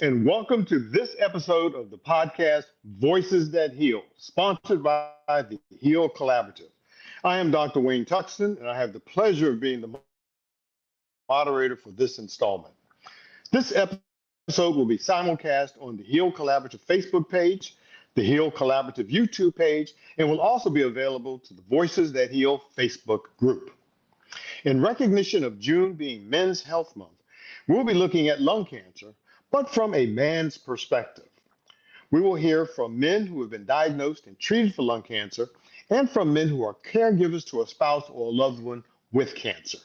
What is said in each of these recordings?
and welcome to this episode of the podcast Voices That Heal, sponsored by the Heal Collaborative. I am Dr. Wayne Tuxton, and I have the pleasure of being the moderator for this installment. This episode will be simulcast on the Heal Collaborative Facebook page, the Heal Collaborative YouTube page, and will also be available to the Voices That Heal Facebook group. In recognition of June being Men's Health Month, we'll be looking at lung cancer, but from a man's perspective. We will hear from men who have been diagnosed and treated for lung cancer, and from men who are caregivers to a spouse or a loved one with cancer.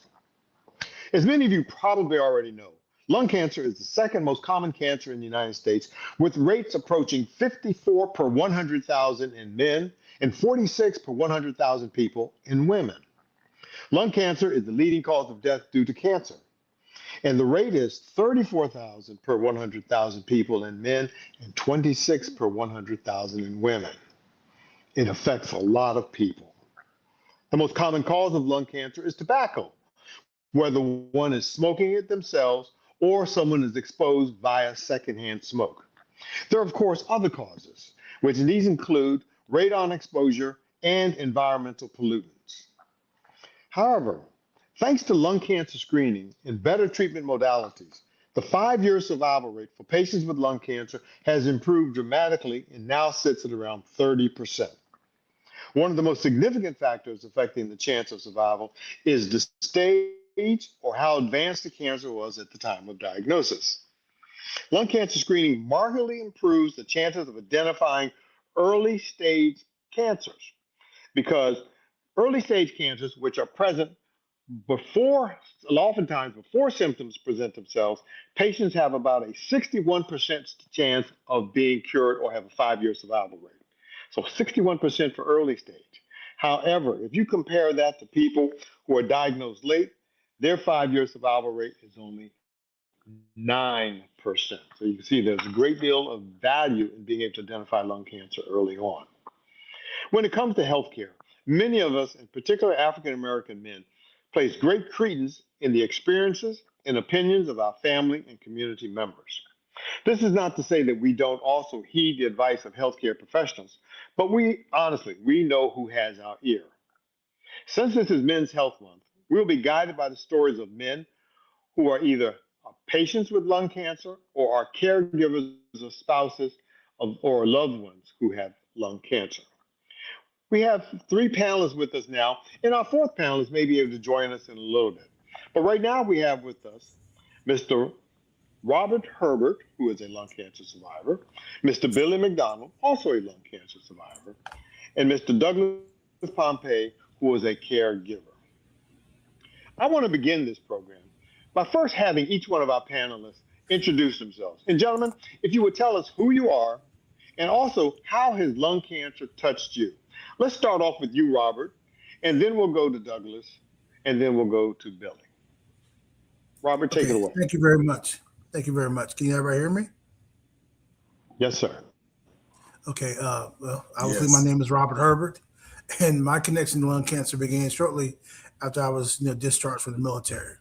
As many of you probably already know, lung cancer is the second most common cancer in the United States, with rates approaching 54 per 100,000 in men and 46 per 100,000 people in women. Lung cancer is the leading cause of death due to cancer, and the rate is 34,000 per 100,000 people in men and 26 per 100,000 in women. It affects a lot of people. The most common cause of lung cancer is tobacco, whether one is smoking it themselves or someone is exposed via secondhand smoke. There are, of course, other causes, which these include radon exposure and environmental pollutants. However, thanks to lung cancer screening and better treatment modalities, the 5-year survival rate for patients with lung cancer has improved dramatically and now sits at around 30%. One of the most significant factors affecting the chance of survival is the stage or how advanced the cancer was at the time of diagnosis. Lung cancer screening markedly improves the chances of identifying early stage cancers, because early stage cancers, which are present oftentimes before symptoms present themselves, patients have about a 61% chance of being cured or have a 5-year survival rate. So 61% for early stage. However, if you compare that to people who are diagnosed late, their 5-year survival rate is only 9%. So you can see there's a great deal of value in being able to identify lung cancer early on. When it comes to healthcare, many of us, in particular African American men, place great credence in the experiences and opinions of our family and community members. This is not to say that we don't also heed the advice of healthcare professionals, but we know who has our ear. Since this is Men's Health Month, we'll be guided by the stories of men who are either patients with lung cancer or are caregivers of spouses or loved ones who have lung cancer. We have 3 panelists with us now, and our 4th panelist may be able to join us in a little bit. But right now we have with us Mr. Robert Herbert, who is a lung cancer survivor, Mr. Billy McDonald, also a lung cancer survivor, and Mr. Douglas Pompey, who is a caregiver. I want to begin this program by first having each one of our panelists introduce themselves. And gentlemen, if you would tell us who you are and also how has lung cancer touched you. Let's start off with you, Robert, and then we'll go to Douglas, and then we'll go to Billy. Robert, take it away. Thank you very much. Thank you very much. Can everybody hear me? Yes, sir. Okay. Well, obviously, My name is Robert Herbert, and my connection to lung cancer began shortly after I was, discharged from the military.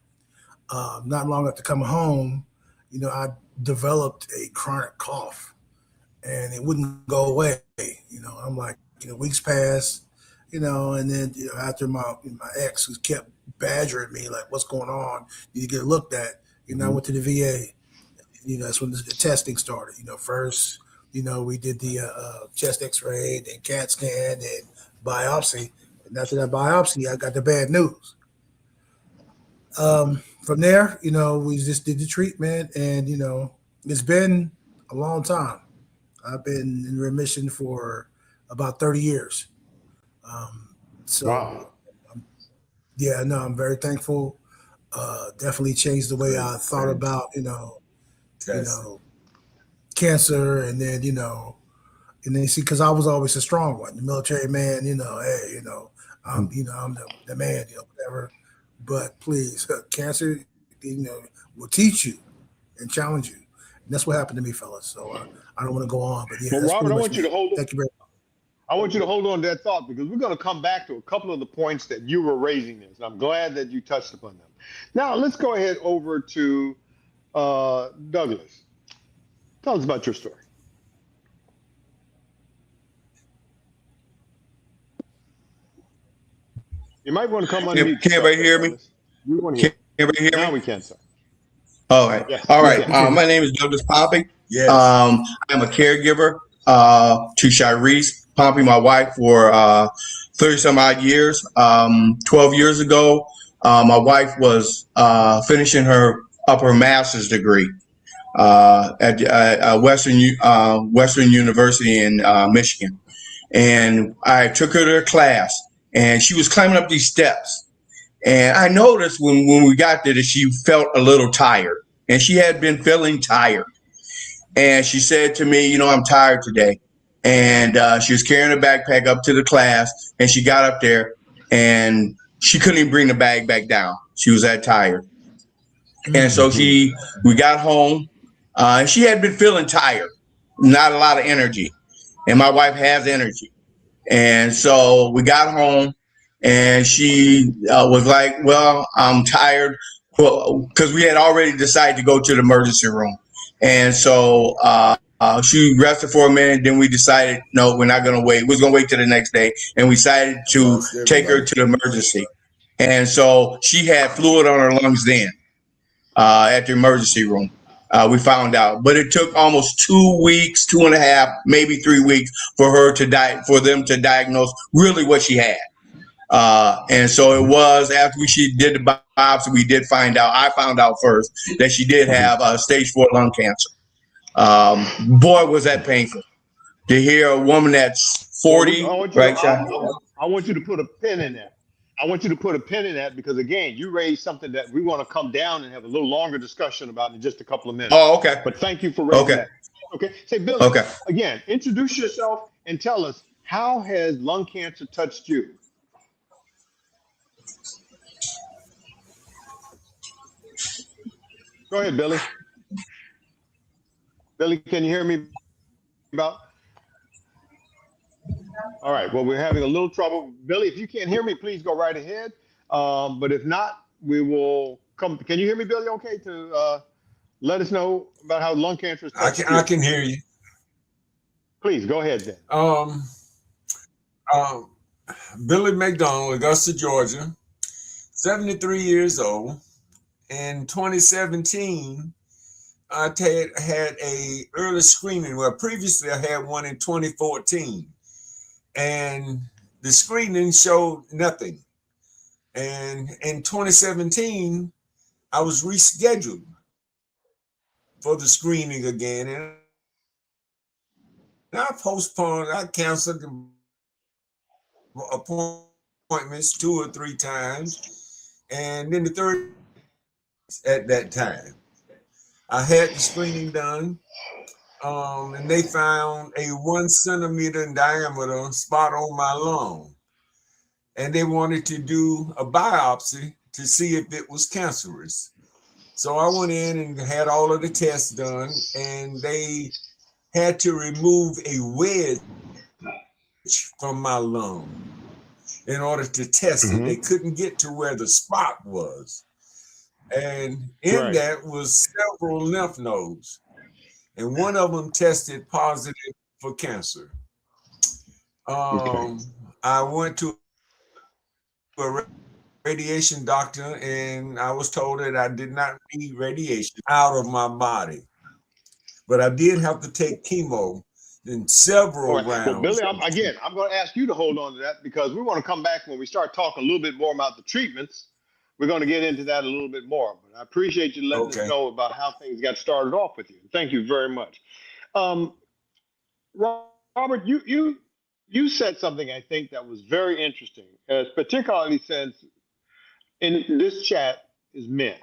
Not long after coming home, I developed a chronic cough, and it wouldn't go away. I'm like, weeks passed, and then after my ex, who kept badgering me like, what's going on? You get looked at. I went to the VA. That's when the testing started. First, we did the chest X-ray, then CAT scan, and biopsy. And after that biopsy, I got the bad news. From there, we just did the treatment, and it's been a long time. I've been in remission for about 30 years. Wow. I'm very thankful. Definitely changed the way I thought about, cancer, and then see, because I was always a strong one, the military man, I'm the man, whatever. But please, cancer, will teach you and challenge you. And that's what happened to me, fellas. So I don't want to go on, but Well, Robert, I want you to hold on. Thank you very much. I want you to hold on to that thought, because we're going to come back to a couple of the points that you were raising this. And I'm glad that you touched upon them. Now, let's go ahead over to Douglas. Tell us about your story. You might want to come unmute Can yourself everybody there, hear me? Douglas. We want to Can hear. everybody hear Now me? we can, sir. All right. Yes, All we right. can. My name is Douglas Pompey. Yes. I'm a caregiver to Shirese Pompey, my wife, for 30 some odd years. 12 years ago, my wife was finishing her upper master's degree at Western University in Michigan. And I took her to her class, and she was climbing up these steps. And I noticed when we got there that she felt a little tired, and she had been feeling tired. And she said to me, I'm tired today. And she was carrying her backpack up to the class, and she got up there, and she couldn't even bring the bag back down. She was that tired. And so we got home, and she had been feeling tired, not a lot of energy. And my wife has energy. And so we got home, and she was like, well, I'm tired. Because we had already decided to go to the emergency room. And so she rested for a minute. Then we decided, no, we're not going to wait. We was going to wait till the next day. And we decided to take her to the emergency. And so she had fluid on her lungs then at the emergency room. We found out, but it took almost 2 weeks, 2.5, maybe 3 weeks for her to for them to diagnose really what she had. And so it was after she did the biopsy, we did find out. I found out first that she did have stage 4 lung cancer. Boy, was that painful to hear a woman that's 40, right, Sean? I want you to put a pin in that. I want you to put a pin in that because, again, you raised something that we want to come down and have a little longer discussion about in just a couple of minutes. Oh, okay. But thank you for raising that. Okay. Say, Billy, Okay. Again, introduce yourself and tell us, how has lung cancer touched you? Go ahead, Billy. Billy, can you hear me? All right. Well, we're having a little trouble. Billy, if you can't hear me, please go right ahead. But if not, we will come. Can you hear me, Billy? Okay, to let us know about how lung cancer is touched you. I can hear you. Please go ahead then. Billy McDonald, Augusta, Georgia, 73 years old. In 2017, I had a early screening. Well, previously I had one in 2014, and the screening showed nothing. And in 2017, I was rescheduled for the screening again, and I canceled appointments 2 or 3 times, and then the third at that time, I had the screening done, and they found a 1 centimeter in diameter spot on my lung, and they wanted to do a biopsy to see if it was cancerous. So I went in and had all of the tests done, and they had to remove a wedge from my lung in order to test it. They couldn't get to where the spot was. And in that was several lymph nodes. And one of them tested positive for cancer. I went to a radiation doctor, and I was told that I did not need radiation out of my body. But I did have to take chemo in several rounds. Well, Billy, I'm going to ask you to hold on to that because we want to come back when we start talking a little bit more about the treatments. We're going to get into that a little bit more. But I appreciate you letting us know about how things got started off with you. Thank you very much. Robert, you said something I think that was very interesting, particularly since in this chat is men.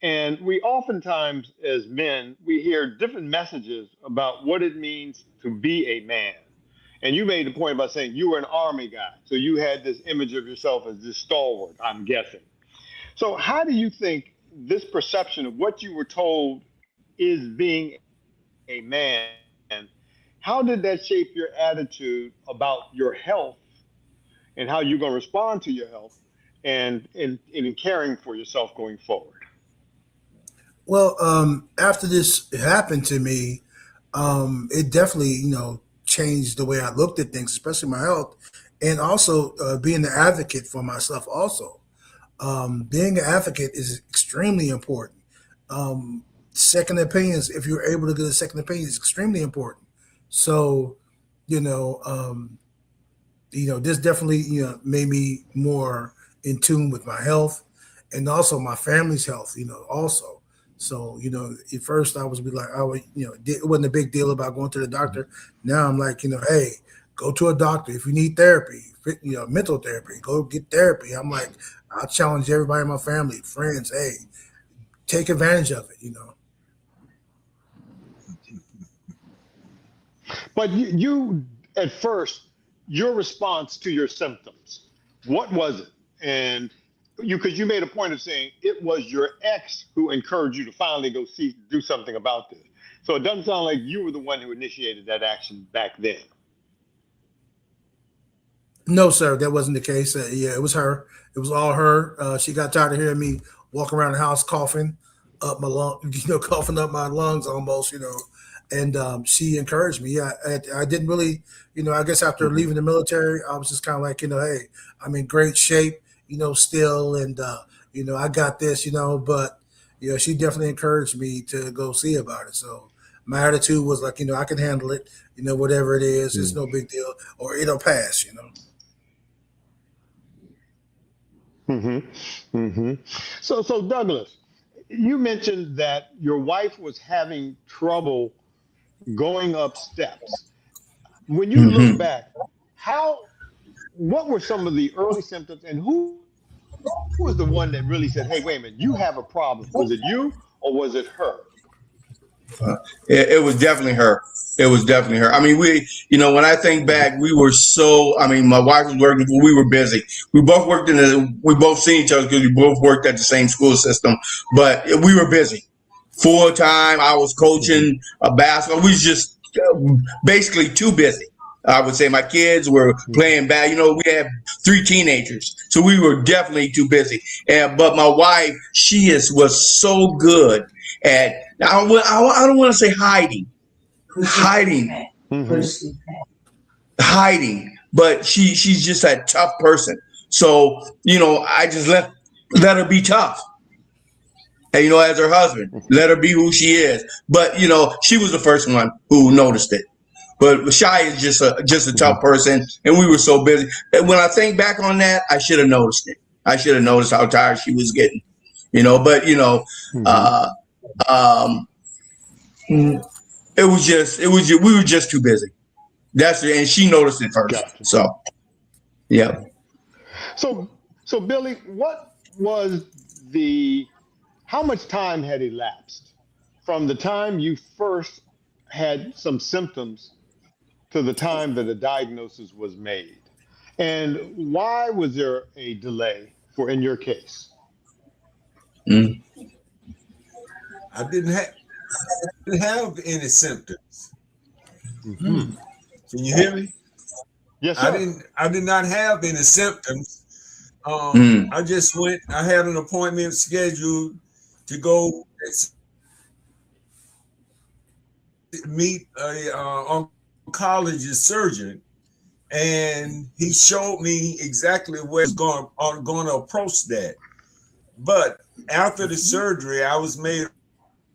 And we oftentimes, as men, we hear different messages about what it means to be a man. And you made the point by saying you were an army guy. So you had this image of yourself as this stalwart, I'm guessing. So how do you think this perception of what you were told is being a man, how did that shape your attitude about your health and how you're going to respond to your health and in caring for yourself going forward? Well, after this happened to me, it definitely, changed the way I looked at things, especially my health, and also being an advocate for myself. Also, being an advocate is extremely important. Um, Second opinions, if you're able to get a second opinion, is extremely important. So, you know, um, this definitely, made me more in tune with my health and also my family's health, also. So, at first I was be like, I would, it wasn't a big deal about going to the doctor. Now I'm like, hey, go to a doctor if you need therapy, mental therapy, go get therapy. I'm like, I'll challenge everybody in my family, friends, hey, take advantage of it. But you at first, your response to your symptoms, what was it? And because you made a point of saying it was your ex who encouraged you to finally go do something about this. So it doesn't sound like you were the one who initiated that action back then. No, sir, that wasn't the case. Yeah, it was her. It was all her. She got tired of hearing me walk around the house coughing up my lung, coughing up my lungs almost, And she encouraged me. Yeah, I didn't really, I guess after Mm-hmm. leaving the military, I was just kind of like, hey, I'm in great shape, still, and I got this, But she definitely encouraged me to go see about it. So my attitude was like, I can handle it, whatever it is, it's no big deal, or it'll pass. Mm-hmm. Mm-hmm. So Douglas, you mentioned that your wife was having trouble going up steps. When you look Hmm. back, how what were some of the early symptoms, and who was the one that really said, "Hey, wait a minute, you have a problem"? Was it you or was it her? It was definitely her. It was definitely her. I mean, when I think back, we were so. I mean, my wife was working. We were busy. We both worked we both seen each other because we both worked at the same school system. But we were busy, full time. I was Mm-hmm. coaching a basketball. We was just basically too busy. I would say my kids were playing bad. We had three teenagers, so we were definitely too busy. But my wife, was so good at. I don't want to say hiding, Mm-hmm. hiding, but she's just that tough person. So I just let her be tough. And as her husband, let her be who she is. But she was the first one who noticed it. But Shy is just a tough Mm-hmm. person, and we were so busy. And when I think back on that, I should have noticed it. I should have noticed how tired she was getting. But Mm-hmm. uh, um, we were just too busy. And she noticed it first. Gotcha. So yeah. So, so Billy, what was the how much time had elapsed from the time you first had some symptoms to the time that a diagnosis was made? And why was there a delay for in your case? Mm. I didn't have any symptoms. Hmm. Can you hear me? Yes, sir. I did not have any symptoms. Mm. I just went. I had an appointment scheduled to go meet a oncologist surgeon, and he showed me exactly where he's going to approach that. But after the surgery, I was made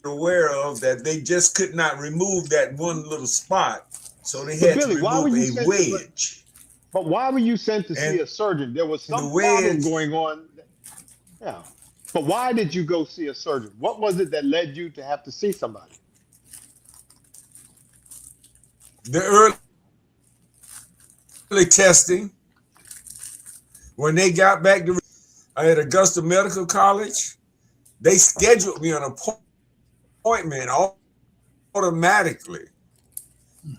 aware of that they just could not remove that one little spot, so they But had to Billy, why were remove you a sent? wedge. But why were you sent to see And a surgeon? There was the some problem wedge, going on. Yeah. But why did you go see a surgeon? What was it that led you to have to see somebody? the early testing, when they got back to at Augusta Medical College, they scheduled me an appointment automatically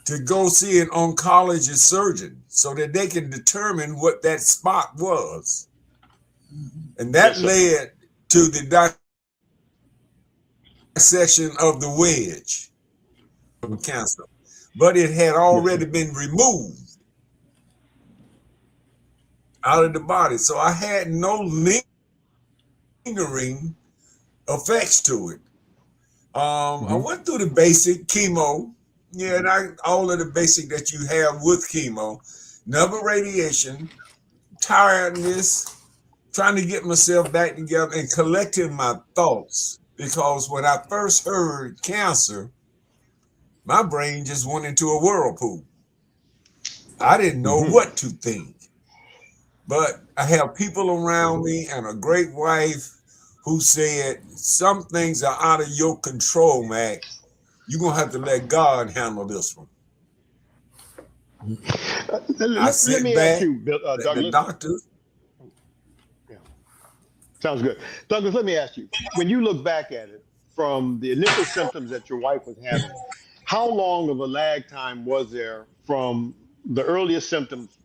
to go see an oncologist surgeon so that they can determine what that spot was. And that Yes, sir. led to the dissection of the wedge of cancer. But it had Yes, sir. already been removed out of the body. So I had no lingering effects to it. I went through the basic chemo, Yeah, and all of the basic that you have with chemo, number radiation, tiredness, trying to get myself back together and collecting my thoughts. Because when I first heard cancer, my brain just went into a whirlpool. I didn't know what to think. But I have people around me and a great wife who said, some things are out of your control, Mac. You're going to have to let God handle this one. Let me ask you, the Douglas. doctor. Yeah. Sounds good. Douglas, let me ask you, when you look back at it from the initial symptoms that your wife was having, how long of a lag time was there from the earliest symptoms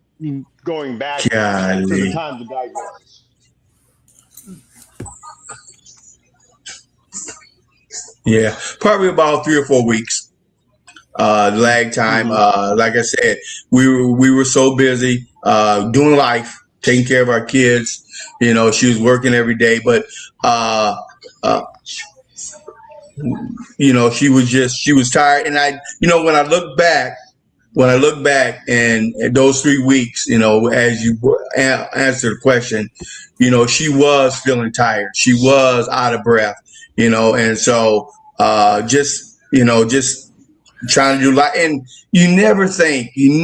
going back to the time of the diagnosis? Yeah, probably about 3 or 4 weeks. Lag time. Like I said, we were so busy doing life, taking care of our kids. You know, she was working every day, but you know, she was tired. And when I look back, and those 3 weeks, you know, as you answer the question, you know, she was feeling tired. She was out of breath, you know, and so just trying to do life. And you never think in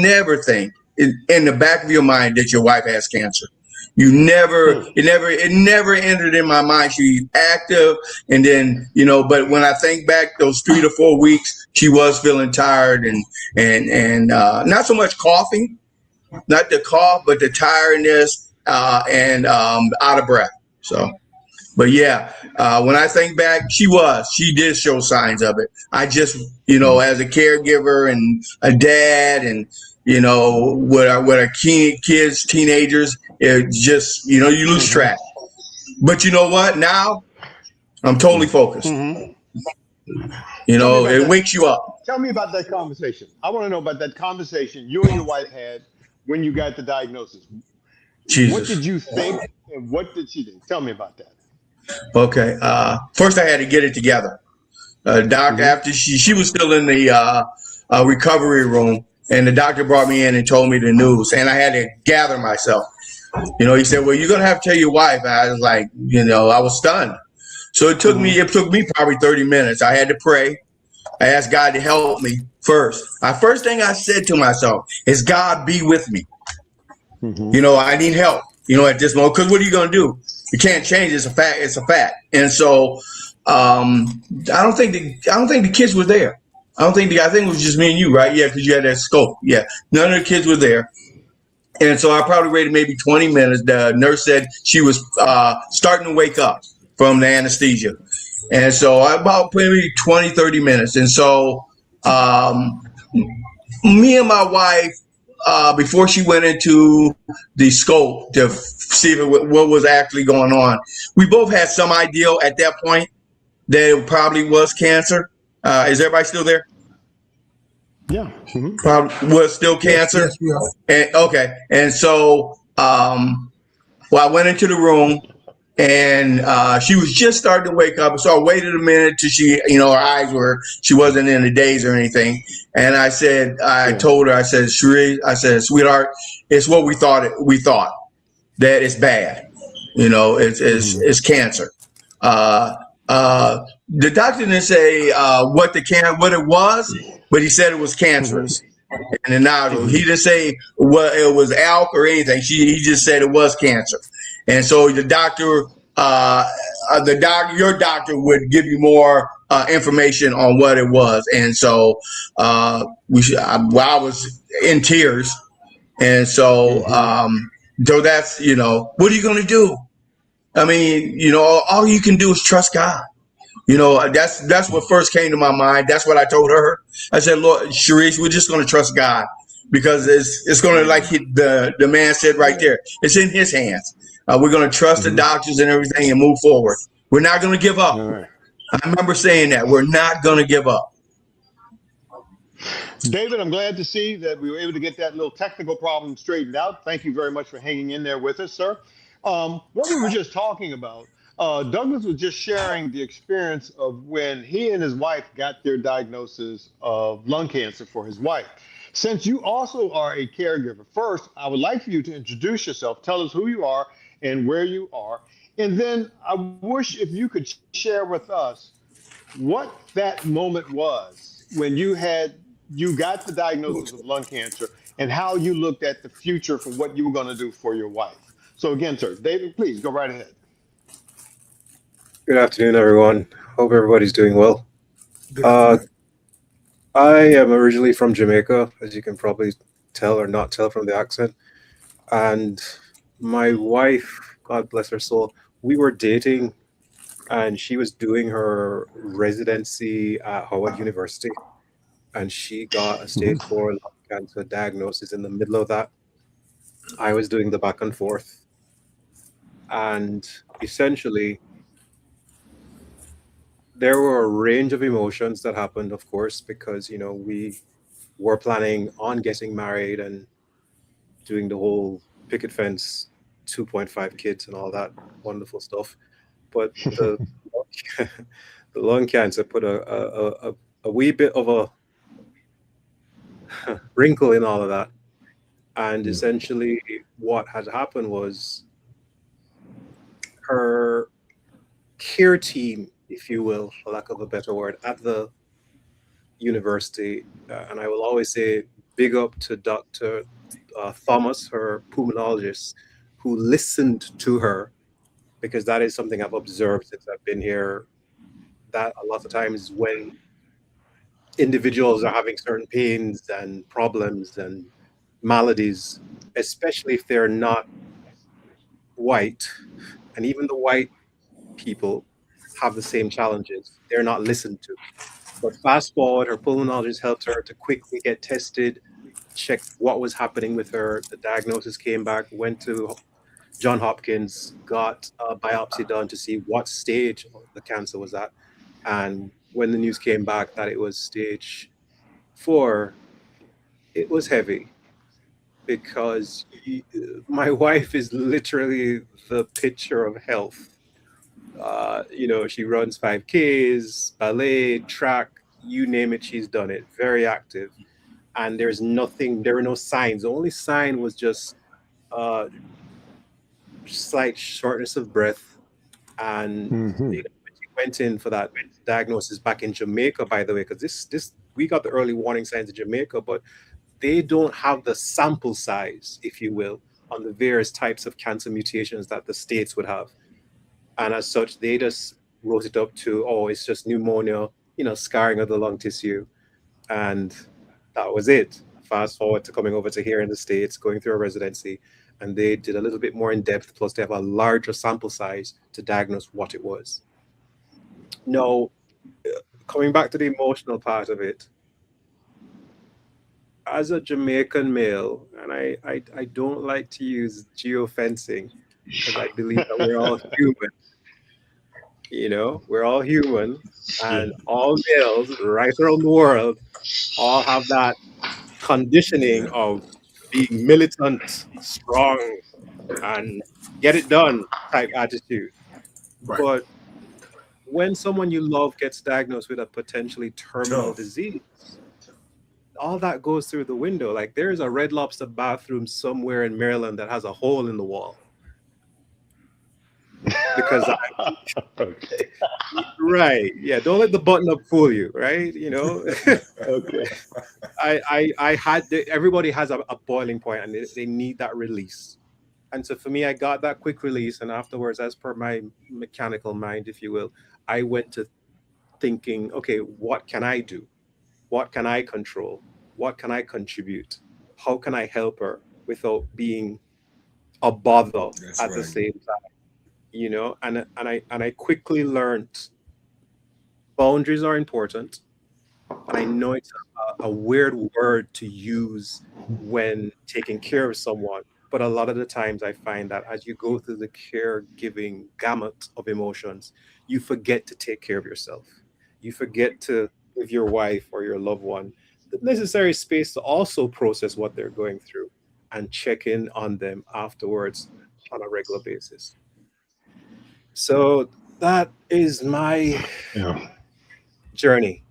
the back of your mind that your wife has cancer. It never entered in my mind. She's active. And then, you know, but when I think back those 3 to 4 weeks, she was feeling tired and not so much coughing, not the cough, but the tiredness, and out of breath. So, but yeah, when I think back, she did show signs of it. I just, you know, as a caregiver and a dad and, you know, with our kids, teenagers, it just, you know, you lose track. But you know what? Now I'm totally focused. You know, it wakes you up. Tell me about that conversation. I want to know about that conversation you and your wife had when you got the diagnosis. Jesus. What did you think and what did she think? Tell me about that. Okay. First I had to get it together. Doc, after she was still in the recovery room, and the doctor brought me in and told me the news, and I had to gather myself. You know, he said, well, you're going to have to tell your wife. I was like, you know, I was stunned. So it took me probably 30 minutes. I had to pray. I asked God to help me first. First thing I said to myself is, God, be with me. You know, I need help, you know, at this moment, because what are you going to do? You can't change it. It's a fact. It's a fact. And so I don't think the kids were there. I think it was just me and you, right? Yeah, because you had that scope. Yeah, none of the kids were there. And so I probably waited maybe 20 minutes. The nurse said she was starting to wake up from the anesthesia. And so about maybe 20, 30 minutes. And so me and my wife, before she went into the scope to see what was actually going on, we both had some idea at that point that it probably was cancer. Is everybody still there? Yeah. Probably was still cancer. Yes, And okay. And so I went into the room, and she was just starting to wake up. So I waited a minute till she, you know, she wasn't in a daze or anything. And I told her, I said, Cherie, I said, sweetheart, it's what we thought that it's bad. You know, it's cancer. The doctor didn't say what it was, but he said it was cancerous. And the nodule. He didn't say what it was ALK or anything. He just said it was cancer. And so the doctor, your doctor would give you more information on what it was. And so I was in tears. And so so that's, you know, what are you going to do? I mean, you know, all you can do is trust God. You know, that's what first came to my mind. That's what I told her. I said, Lord, Sharice, we're just going to trust God, because it's going to, like the man said right there, it's in his hands. We're going to trust the doctors and everything and move forward. We're not going to give up. Right. I remember saying that. We're not going to give up. David, I'm glad to see that we were able to get that little technical problem straightened out. Thank you very much for hanging in there with us, sir. What we were just talking about, Douglas was just sharing the experience of when he and his wife got their diagnosis of lung cancer for his wife. Since you also are a caregiver, first, I would like for you to introduce yourself, tell us who you are and where you are. And then I wish if you could share with us what that moment was when you got the diagnosis of lung cancer and how you looked at the future for what you were going to do for your wife. So again, sir, David, please go right ahead. Good afternoon, everyone. Hope everybody's doing well. Good Uh, afternoon. I am originally from Jamaica, as you can probably tell or not tell from the accent. And my wife, God bless her soul, we were dating and she was doing her residency at Howard University. And she got a stage Mhm. 4 lung cancer diagnosis in the middle of that. I was doing the back and forth. And essentially, there were a range of emotions that happened, of course, because, we were planning on getting married and doing the whole picket fence, 2.5 kids, and all that wonderful stuff. But the the lung cancer put a wee bit of a wrinkle in all of that. And essentially, what had happened was her care team, if you will, for lack of a better word, at the university, and I will always say big up to Dr. Thomas, her pulmonologist, who listened to her, because that is something I've observed since I've been here. That a lot of times when individuals are having certain pains and problems and maladies, especially if they're not white, and even the white people have the same challenges, they're not listened to. But fast forward, her pulmonologist helped her to quickly get tested, check what was happening with her. The diagnosis came back, went to John Hopkins, got a biopsy done to see what stage the cancer was at. And when the news came back that it was stage 4, it was heavy because my wife is literally the picture of health. She runs 5Ks, ballet, track, you name it, she's done it. Very active. And there were no signs. The only sign was just uh, slight shortness of breath. And Mhm. when she went in for that diagnosis back in Jamaica, by the way, because this we got the early warning signs in Jamaica, but they don't have the sample size, if you will, on the various types of cancer mutations that the states would have. And as such, they just wrote it up to, oh, it's just pneumonia, scarring of the lung tissue. And that was it. Fast forward to coming over to here in the States, going through a residency, and they did a little bit more in depth, plus they have a larger sample size to diagnose what it was. Now, coming back to the emotional part of it, as a Jamaican male, and I don't like to use geofencing because I believe that we're all human, we're all human, and all males right around the world all have that conditioning Yeah. of being militant, strong, and get it done type attitude. Right. But when someone you love gets diagnosed with a potentially terminal Tough. disease, all that goes through the window. Like there's a Red Lobster bathroom somewhere in Maryland that has a hole in the wall because Okay. right, yeah, don't let the button up fool you, right? Okay. I had everybody has a boiling point and they need that release. And so for me, I got that quick release, and afterwards, as per my mechanical mind, if you will, I went to thinking, okay, what can I do? What can I control? What can I contribute? How can I help her without being a bother That's at the right. same time? And I quickly learned boundaries are important. And I know it's a weird word to use when taking care of someone, but a lot of the times I find that as you go through the caregiving gamut of emotions, you forget to take care of yourself. You forget to give your wife or your loved one the necessary space to also process what they're going through and check in on them afterwards on a regular basis. So that is my Yeah. journey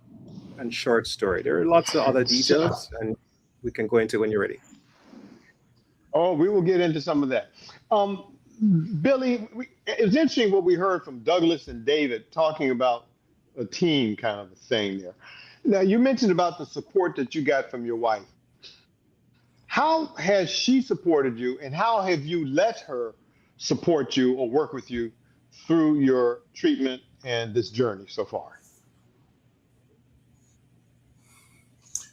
and short story. There are lots of other So, details, and we can go into when you're ready. oh, we will get into some of that. Um, Billy, it was interesting what we heard from Douglas and David talking about a team kind of a thing there. Now, you mentioned about the support that you got from your wife. How has she supported you, and how have you let her support you or work with you through your treatment and this journey so far?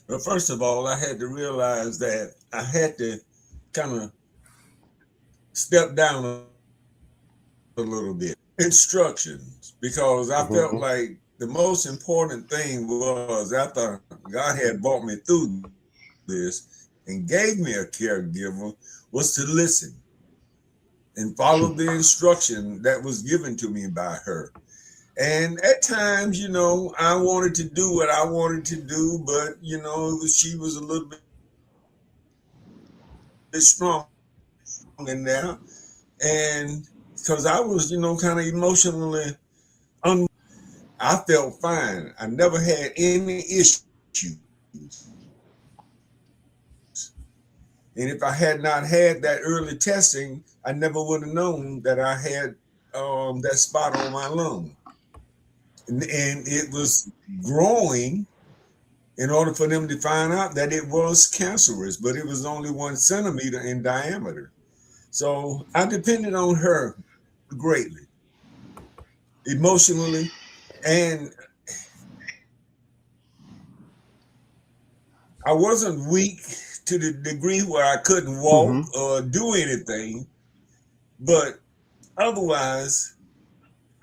Well, first of all, I had to realize that I had to kind of step down a little bit. Instructions, because I felt Mm-hmm. like the most important thing was after God had brought me through this and gave me a caregiver was to listen and follow the instruction that was given to me by her. And at times, I wanted to do what I wanted to do, but she was a little bit strong in there. And because I was, kind of emotionally I felt fine. I never had any issues. And if I had not had that early testing, I never would have known that I had that spot on my lung. And it was growing in order for them to find out that it was cancerous, but it was only 1 centimeter in diameter. So I depended on her greatly, emotionally, and I wasn't weak to the degree where I couldn't walk Mm-hmm. or do anything, but otherwise,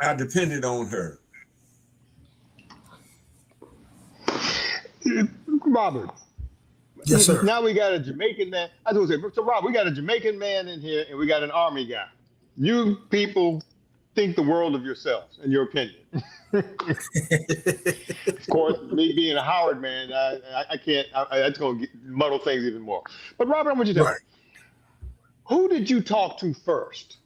I depended on her. Robert, Yes, sir. now we got a Jamaican man. I was going to say, so Rob, we got a Jamaican man in here and we got an Army guy. You people think the world of yourselves and your opinion. Of course, me being a Howard man, I can't, that's going to muddle things even more. But Robert, I want you to tell me, Right. who did you talk to first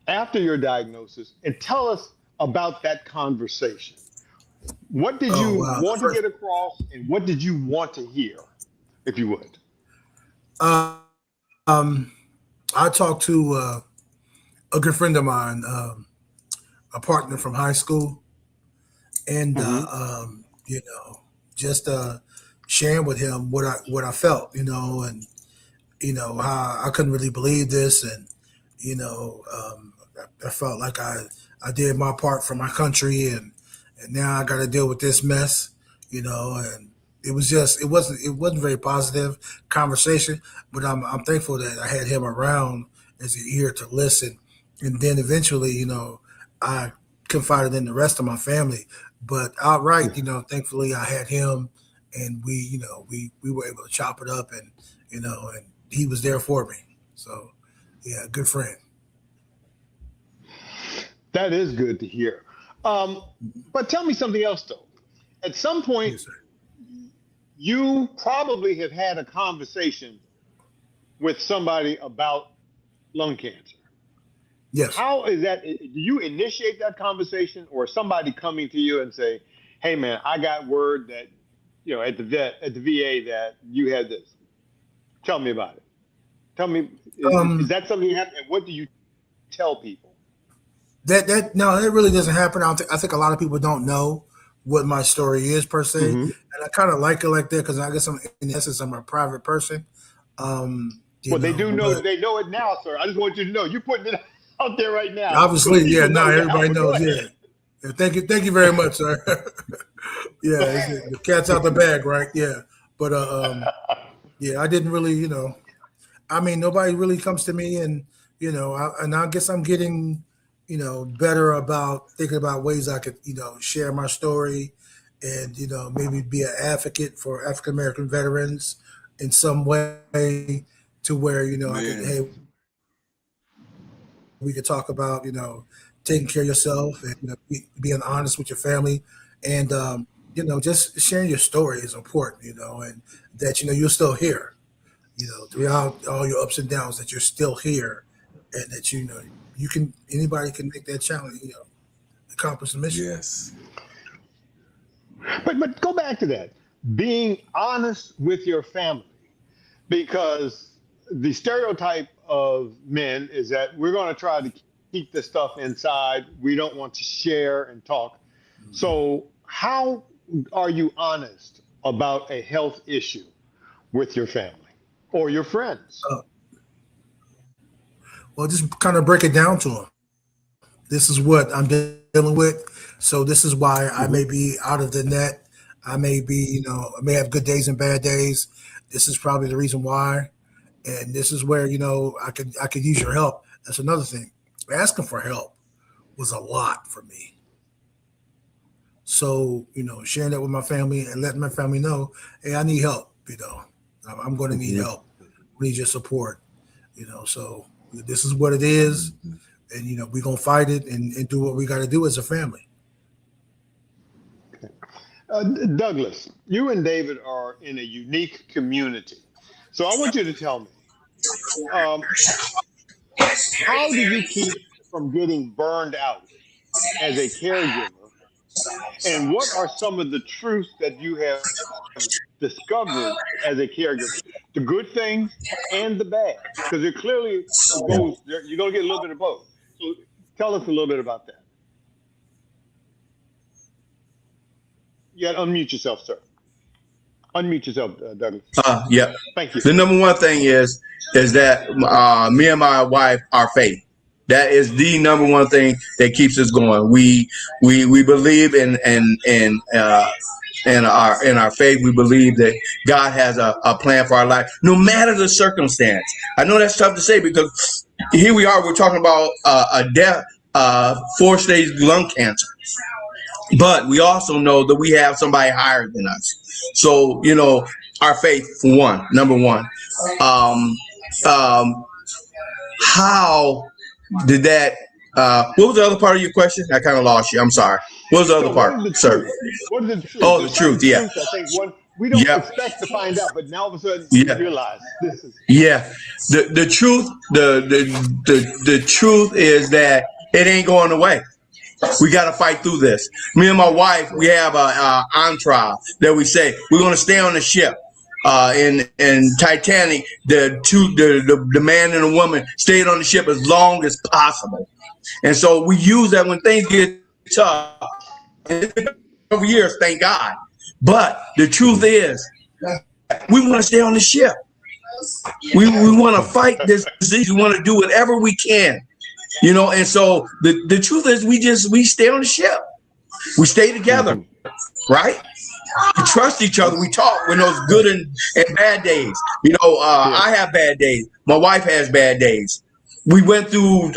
after your diagnosis and tell us about that conversation? What did Oh you wow. The want to first. get across and what did you want to hear, if you would? Uh, um, I talked to a good friend of mine, a partner from high school, and Mm-hmm. just sharing with him what I felt, and how I couldn't really believe this, and I felt like I did my part for my country, and now I got to deal with this mess, and it wasn't very positive conversation, but I'm thankful that I had him around as an ear to listen, and then eventually, I confided in the rest of my family, but outright, thankfully I had him, and we were able to chop it up, and he was there for me. So, yeah, good friend. That is good to hear. Um, but tell me something else, though. At some point, Yes, sir. you probably have had a conversation with somebody about lung cancer. Yes. How is that? Do you initiate that conversation, or somebody coming to you and say, "Hey, man, I got word that at the VA that you had this. Tell me about it. Tell me, is Um, that something you have? And what do you tell people?" that no, that really doesn't happen. I think a lot of people don't know what my story is per se, Hmm. and I kind of like it like that because I guess in essence I'm a private person. Well, they do know. But They know it now, sir. I just want you to know you're putting it out there right now, so obviously, yeah, people no, know now. everybody But go knows, ahead. yeah. Yeah, thank you very much, sir. Yeah, the cat's out the bag, right? Yeah, but yeah, I didn't really, I mean, nobody really comes to me, and I guess I'm getting, better about thinking about ways I could, share my story, and maybe be an advocate for African American veterans in some way, to where I could, Man, hey, we could talk about, taking care of yourself, and being honest with your family, and just sharing your story is important, and that you're still here, throughout all your ups and downs, that you're still here, and that you can anybody can make that challenge. accomplish the mission. Yes. But go back to that. Being honest with your family. Because the stereotype of men is that we're going to try to keep this stuff inside. We don't want to share and talk. So, how are you honest about a health issue with your family or your friends? Well, just kind of break it down to them. This is what I'm dealing with. So this is why I may be out of the net. I may be, I may have good days and bad days. This is probably the reason why. And this is where, I could use your help. That's another thing. Asking for help was a lot for me. So, sharing that with my family and letting my family know, hey, I need help, I'm going to need help. We need your support, so this is what it is. And, we're going to fight it and do what we got to do as a family. Douglas, you and David are in a unique community. So I want you to tell me, how do you keep from getting burned out as a caregiver? And what are some of the truths that you have discovered as a caregiver? The good things and the bad, because it clearly goes. You're going to get a little bit of both. So tell us a little bit about that. You got to unmute yourself, sir. Unmute yourself, Douglas. Yeah. Thank you. The number one thing is that me and my wife, our faith. That is the number one thing that keeps us going. We believe in our faith. We believe that God has a plan for our life, no matter the circumstance. I know that's tough to say because here we are. We're talking about a death, 4-stage lung cancer. But we also know that we have somebody higher than us. So, our faith, for one, number one. How did that, what was the other part of your question? I kind of lost you. I'm sorry. What was the other part, sir? What is the truth? Oh, the truth, yeah. I think we don't expect to find out, but now all of a sudden you realize this is. Yeah. The truth, the truth is that it ain't going away. We got to fight through this. Me and my wife, we have a entourage that we say we're going to stay on the ship. In Titanic, the man and the woman stayed on the ship as long as possible, and so we use that when things get tough. Over years, thank God. But the truth is, we want to stay on the ship. We want to fight this disease. We want to do whatever we can. And so the truth is we stay on the ship. We stay together, right? We trust each other. We talk when those good and bad days. I have bad days. My wife has bad days. We went through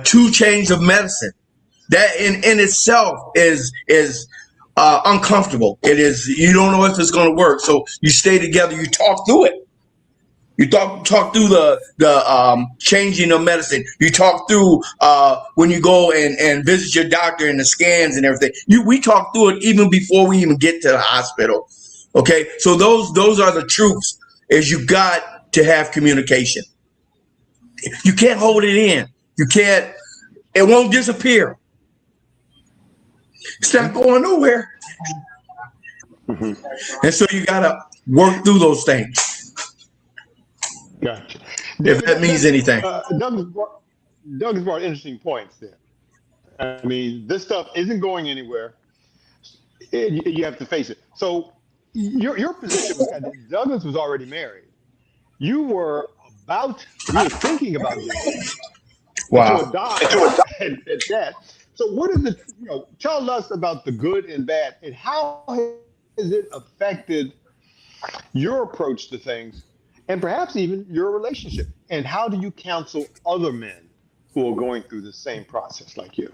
2 chains of medicine. That in itself is uncomfortable. It is. You don't know if it's going to work. So you stay together. You talk through it. You talk through the changing of medicine. You talk through when you go and visit your doctor and the scans and everything. We talk through it even before we even get to the hospital. Okay, so those are the truths. Is you got to have communication. You can't hold it in. You can't. It won't disappear. It's not going nowhere. And so you got to work through those things. Gotcha. If that means anything. Douglas brought interesting points there. I mean, this stuff isn't going anywhere. You have to face it. So your position was that Douglas was already married. You were thinking about getting married. Wow. To adopt at that. So what is tell us about the good and bad and how has it affected your approach to things? And perhaps even your relationship. And how do you counsel other men who are going through the same process like you?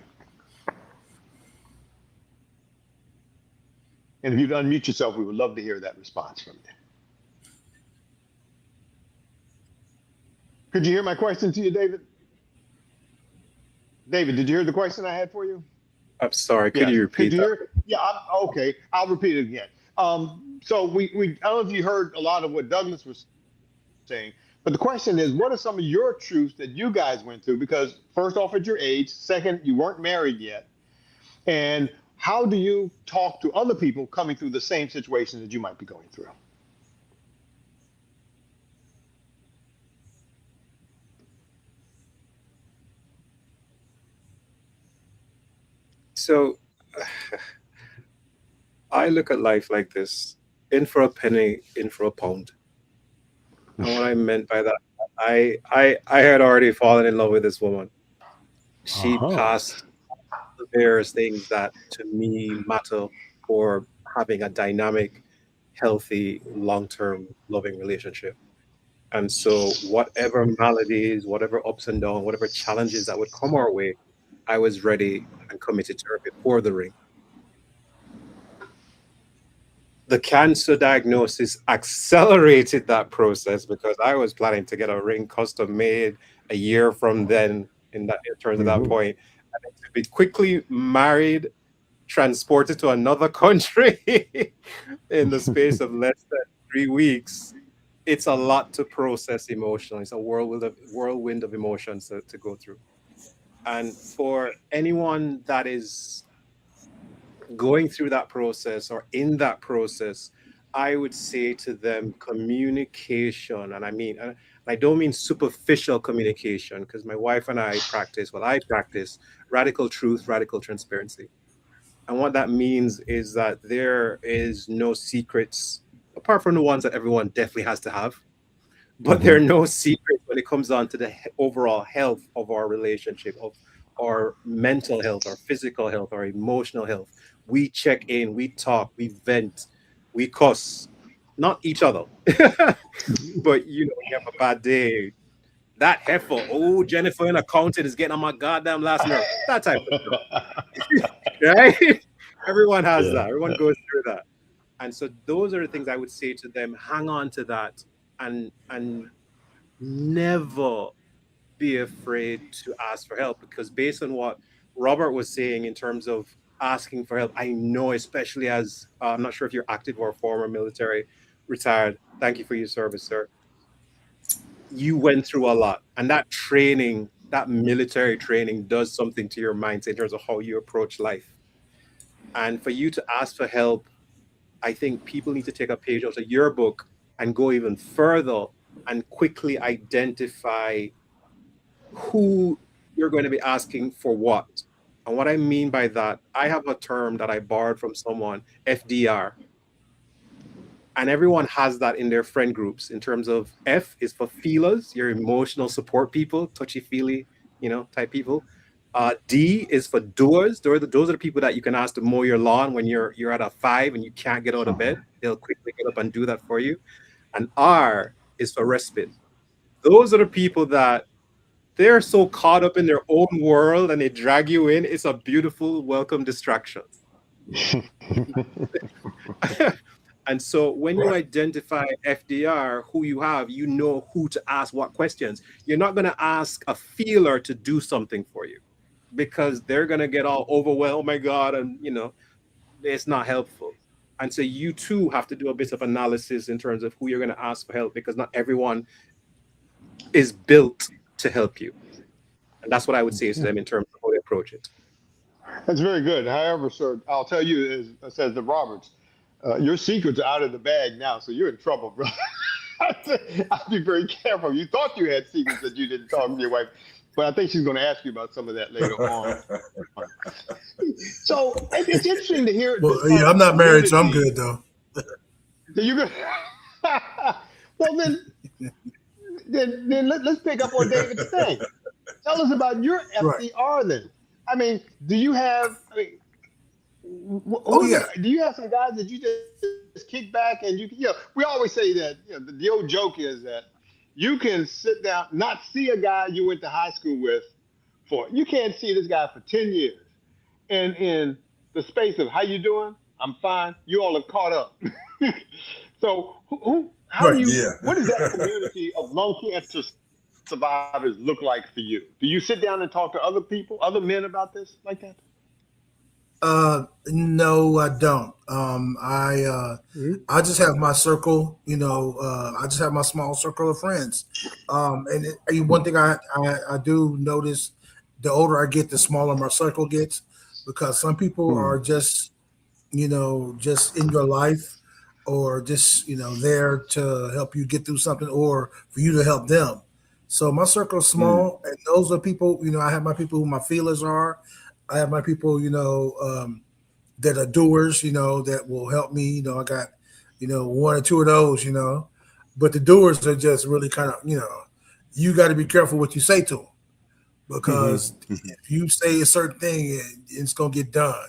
And if you'd unmute yourself, we would love to hear that response from you. Could you hear my question to you, David? David, did you hear the question I had for you? I'm sorry. Could you repeat that? Okay. I'll repeat it again. So I don't know if you heard a lot of what Douglas was saying, But the question is, what are some of your truths that you guys went through? Because first off, at your age, second, you weren't married yet, and how do you talk to other people coming through the same situation that you might be going through? So I look at life like this: in for a penny, in for a pound. And what I meant by that, I had already fallen in love with this woman. She Uh-huh. passed the various things that to me matter for having a dynamic, healthy, long-term loving relationship. And so whatever maladies, whatever ups and downs, whatever challenges that would come our way, I was ready and committed to her before the ring. The cancer diagnosis accelerated that process because I was planning to get a ring custom made a year from then in terms of that Mm-hmm. point. And then to be quickly married, transported to another country in the space of less than 3 weeks. It's a lot to process emotionally. It's a whirlwind of emotions to go through. And for anyone that is going through that process or in that process, I would say to them communication. And I don't mean superficial communication, because my wife and I practice, well, I practice radical truth, radical transparency. And what that means is that there is no secrets apart from the ones that everyone definitely has to have. But there Mm-hmm. are no secrets when it comes down to the overall health of our relationship, of our mental health, our physical health, our emotional health. We check in, we talk, we vent, we cuss, not each other. But you have a bad day. That heifer, oh, Jennifer in accounting is getting on my goddamn last nerve. That type of stuff, right? Everyone has Yeah. that. Everyone goes through that. And so those are the things I would say to them. Hang on to that, and never be afraid to ask for help, because based on what Robert was saying in terms of asking for help, I know, especially as I'm not sure if you're active or former military, retired. Thank you for your service, sir. You went through a lot, and that training, that military training, does something to your mindset in terms of how you approach life. And for you to ask for help, I think people need to take a page out of your book and go even further and quickly identify who you're going to be asking for what. And what I mean by that, I have a term that I borrowed from someone, FDR. And everyone has that in their friend groups in terms of F is for feelers, your emotional support people, touchy feely, type people. D is for doers. Those are the people that you can ask to mow your lawn when you're at a 5 and you can't get out of bed. They'll quickly get up and do that for you. And R is for respite. Those are the people that they're so caught up in their own world and they drag you in. It's a beautiful, welcome distraction. And so when you identify FDR, who you have, you know who to ask what questions. You're not going to ask a feeler to do something for you because they're going to get all overwhelmed. Oh my God. And, it's not helpful. And so you too have to do a bit of analysis in terms of who you're going to ask for help, because not everyone is built to help you. And that's what I would say to them in terms of how they approach it. That's very good. However, sir, I'll tell you, as says the Roberts, your secrets are out of the bag now, so you're in trouble, bro. I'd be very careful. You thought you had secrets that you didn't talk to your wife, but I think she's going to ask you about some of that later on. So it's interesting to hear. Well, yeah, I'm not married, so I'm good though. So you good? Well, then let's pick up on David's thing. Tell us about your FDR then. I mean, do you have? I mean, do you have some guys that you just kick back and we always say that the old joke is that you can sit down, not see a guy you went to high school with you can't see this guy for 10 years, and in the space of how you doing, I'm fine, you all have caught up. So how do you? Yeah. What does that community of lung cancer survivors look like for you? Do you sit down and talk to other people, other men about this like that? No, I don't. I just have my circle. I just have my small circle of friends. One thing I do notice, the older I get, the smaller my circle gets, because some people are just just in your life, or just there to help you get through something, or for you to help them. So my circle is small, and those are people. I have my people who my feelers are. I have my people, that are doers, that will help me. I got, one or two of those, but the doers are just really kind of, you got to be careful what you say to them, because if you say a certain thing, it's going to get done,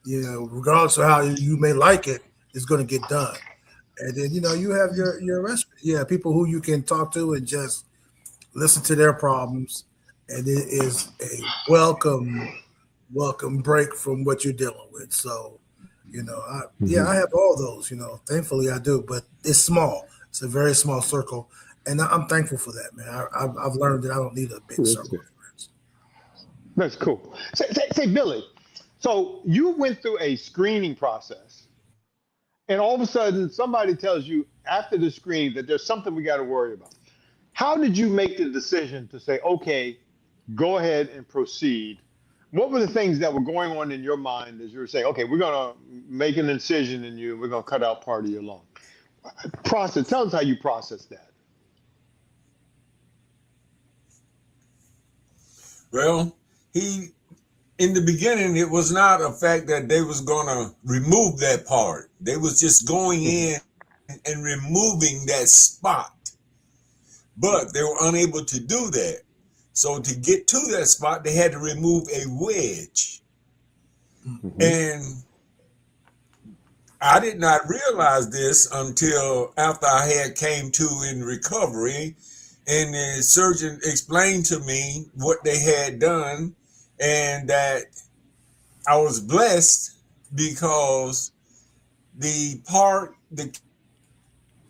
regardless of how you may like it, it's going to get done. And then, you have your rest. Yeah, people who you can talk to and just listen to their problems. And it is a welcome break from what you're dealing with. So, I have all those, thankfully I do, but it's small. It's a very small circle. And I'm thankful for that, man. I've learned that I don't need a big circle of friends. That's cool. Say, Billy, so you went through a screening process, and all of a sudden somebody tells you after the screen that there's something we got to worry about. How did you make the decision to say, okay, go ahead and proceed? What were the things that were going on in your mind as you were saying, okay, we're going to make an incision in you, we're going to cut out part of your lung? Process. Tell us how you process that. Well, in the beginning, it was not a fact that they was going to remove that part. They was just going in and removing that spot, but they were unable to do that. So to get to that spot, they had to remove a wedge. And I did not realize this until after I had came to in recovery, and the surgeon explained to me what they had done, and that I was blessed because the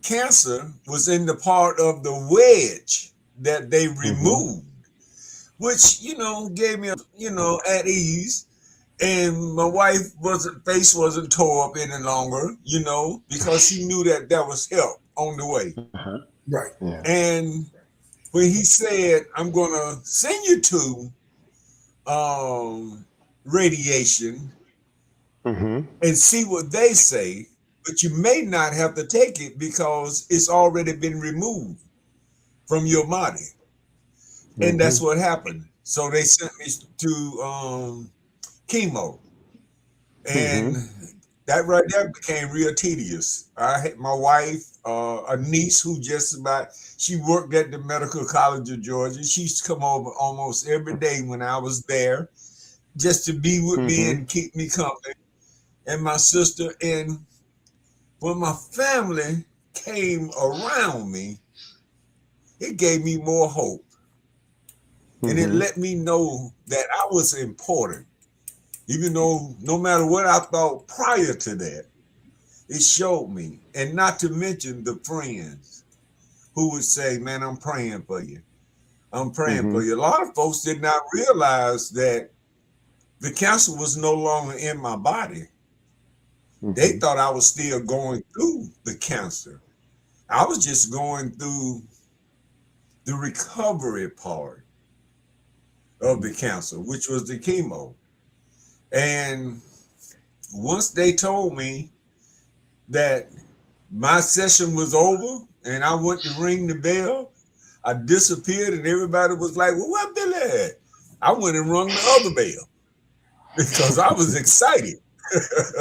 cancer was in the part of the wedge that they removed, which, gave me, at ease. And my face wasn't tore up any longer, because she knew that there was help on the way. Right. Yeah. And when he said, I'm going to send you to radiation and see what they say, but you may not have to take it because it's already been removed from your body. And that's what happened. So they sent me to chemo. And that right there became real tedious. I had my wife, a niece who she worked at the Medical College of Georgia. She used to come over almost every day when I was there just to be with me and keep me company. And my sister. And when my family came around me, it gave me more hope. And it let me know that I was important. Even though no matter what I thought prior to that, it showed me. And not to mention the friends who would say, man, I'm praying for you. I'm praying for you. A lot of folks did not realize that the cancer was no longer in my body. They thought I was still going through the cancer. I was just going through the recovery part of the cancer, which was the chemo. And once they told me that my session was over and I went to ring the bell, I disappeared and everybody was like, well, where Billy at? I went and rung the other bell because I was excited.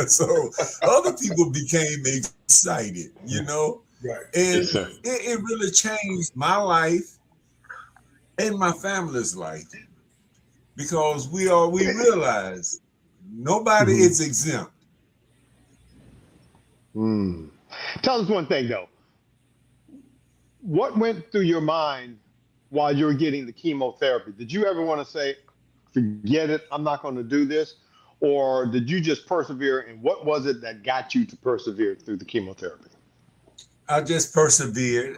So other people became excited, Right. And it really changed my life and my family's life, because we realize nobody is exempt. Tell us one thing, though. What went through your mind while you were getting the chemotherapy? Did you ever want to say, forget it, I'm not going to do this? Or did you just persevere? And what was it that got you to persevere through the chemotherapy? I just persevered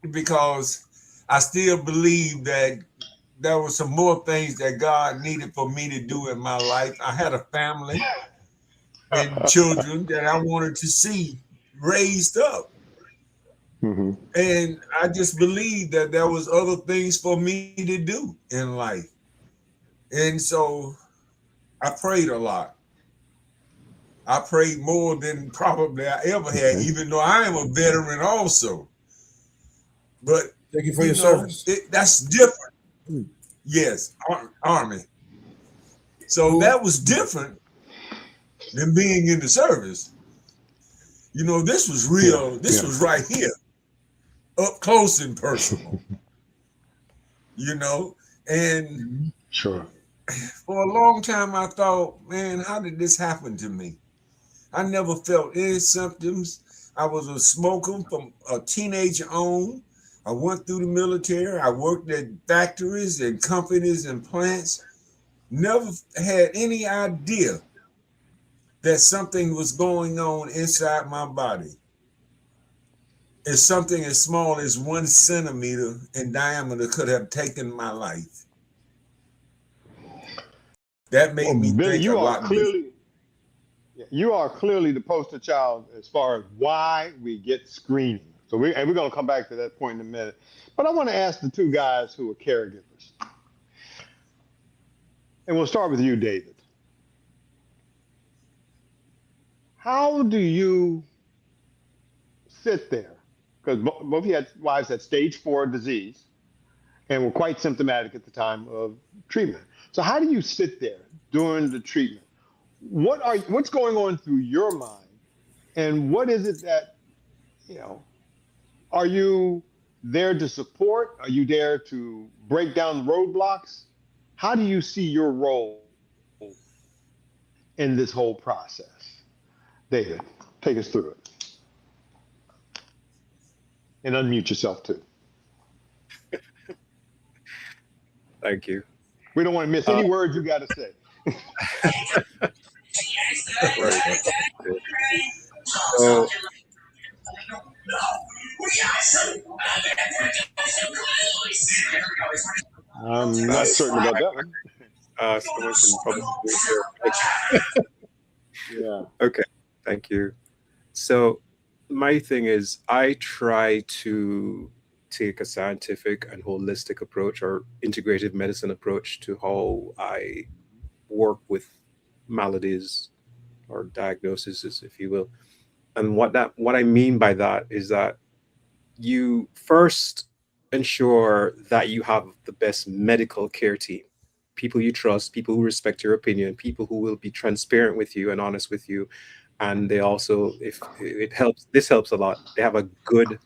because I still believe that there were some more things that God needed for me to do in my life. I had a family and children that I wanted to see raised up. Mm-hmm. And I just believed that there was other things for me to do in life. And so I prayed a lot. I prayed more than probably I ever had, even though I am a veteran also. But Thank you for your service. that's different. Yes, Army. So that was different than being in the service. This was real. Yeah. This was right here, up close and personal. And Sure. for a long time I thought, man, how did this happen to me? I never felt any symptoms. I was a smoker from a teenager on. I went through the military. I worked at factories and companies and plants. Never had any idea that something was going on inside my body. If something as small as 1 centimeter in diameter could have taken my life. That made me Billy, think a lot different. you are clearly the poster child as far as why we get screening. So we're going to come back to that point in a minute. But I want to ask the two guys who are caregivers. And we'll start with you, David. How do you sit there? Because both of your wives had stage 4 disease and were quite symptomatic at the time of treatment. So how do you sit there during the treatment? What's going on through your mind, and what is it that are you there to support? Are you there to break down the roadblocks? How do you see your role in this whole process? David, take us through it. And unmute yourself too. Thank you. We don't want to miss any words you got to say. So, I'm not certain about that one. someone can probably Yeah. Okay, thank you. So my thing is I try to take a scientific and holistic approach or integrative medicine approach to how I work with maladies or diagnoses, if you will. And what I mean by that is that you first ensure that you have the best medical care team, people you trust, people who respect your opinion, people who will be transparent with you and honest with you. And they also, if it helps, this helps a lot, they have a good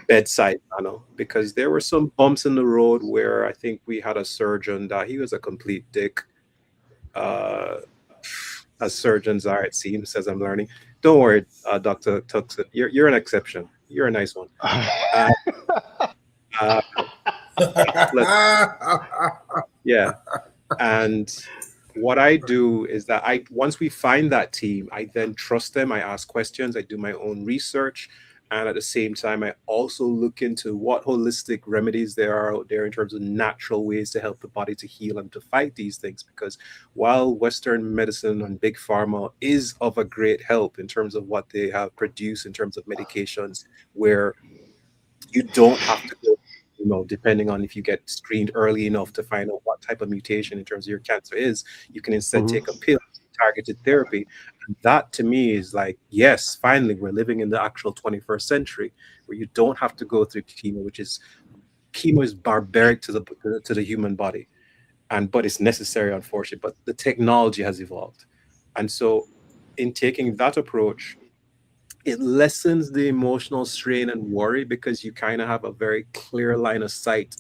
bedside manner, because there were some bumps in the road where I think we had a surgeon that he was a complete dick, uh, as surgeons are, it seems, as I'm learning. Don't worry, Dr. Tuxton, you're an exception. You're a nice one. Uh, uh, yeah. And what I do is that once we find that team, I then trust them. I ask questions. I do my own research. And at the same time, I also look into what holistic remedies there are out there in terms of natural ways to help the body to heal and to fight these things. Because while Western medicine and big pharma is of a great help in terms of what they have produced in terms of medications, where you don't have to go, depending on if you get screened early enough to find out what type of mutation in terms of your cancer is, you can instead take a pill, targeted therapy. And that to me is like, yes, finally, we're living in the actual 21st century where you don't have to go through chemo, chemo is barbaric to the human body. But it's necessary, unfortunately. But the technology has evolved. And so in taking that approach, it lessens the emotional strain and worry, because you kind of have a very clear line of sight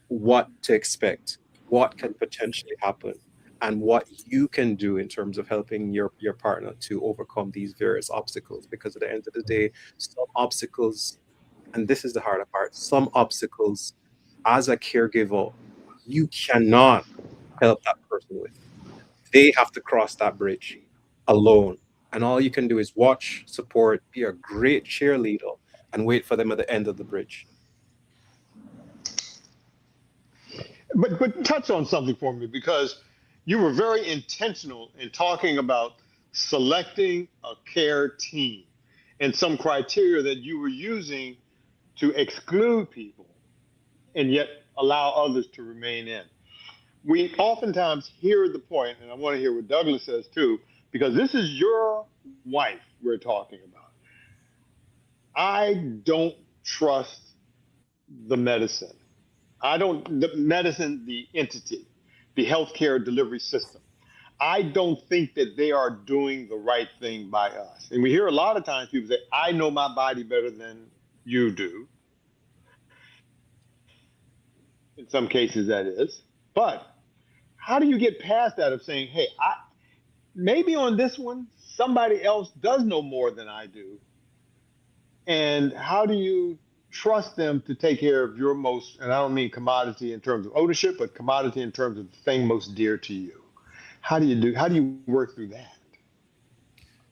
what to expect, what can potentially happen, and what you can do in terms of helping your partner to overcome these various obstacles. Because at the end of the day, some obstacles, and this is the harder part, some obstacles as a caregiver, you cannot help that person with. They have to cross that bridge alone. And all you can do is watch, support, be a great cheerleader, and wait for them at the end of the bridge. But touch on something for me, because you were very intentional in talking about selecting a care team and some criteria that you were using to exclude people and yet allow others to remain in. We oftentimes hear the point, and I want to hear what Douglas says too, because this is your wife we're talking about. I don't trust the medicine. The medicine, the entity, the healthcare delivery system. I don't think that they are doing the right thing by us. And we hear a lot of times people say, I know my body better than you do. In some cases, that is. But how do you get past that of saying, hey, maybe on this one, somebody else does know more than I do? And how do you trust them to take care of your most, and I don't mean commodity in terms of ownership, but commodity in terms of the thing most dear to you? How do you work through that?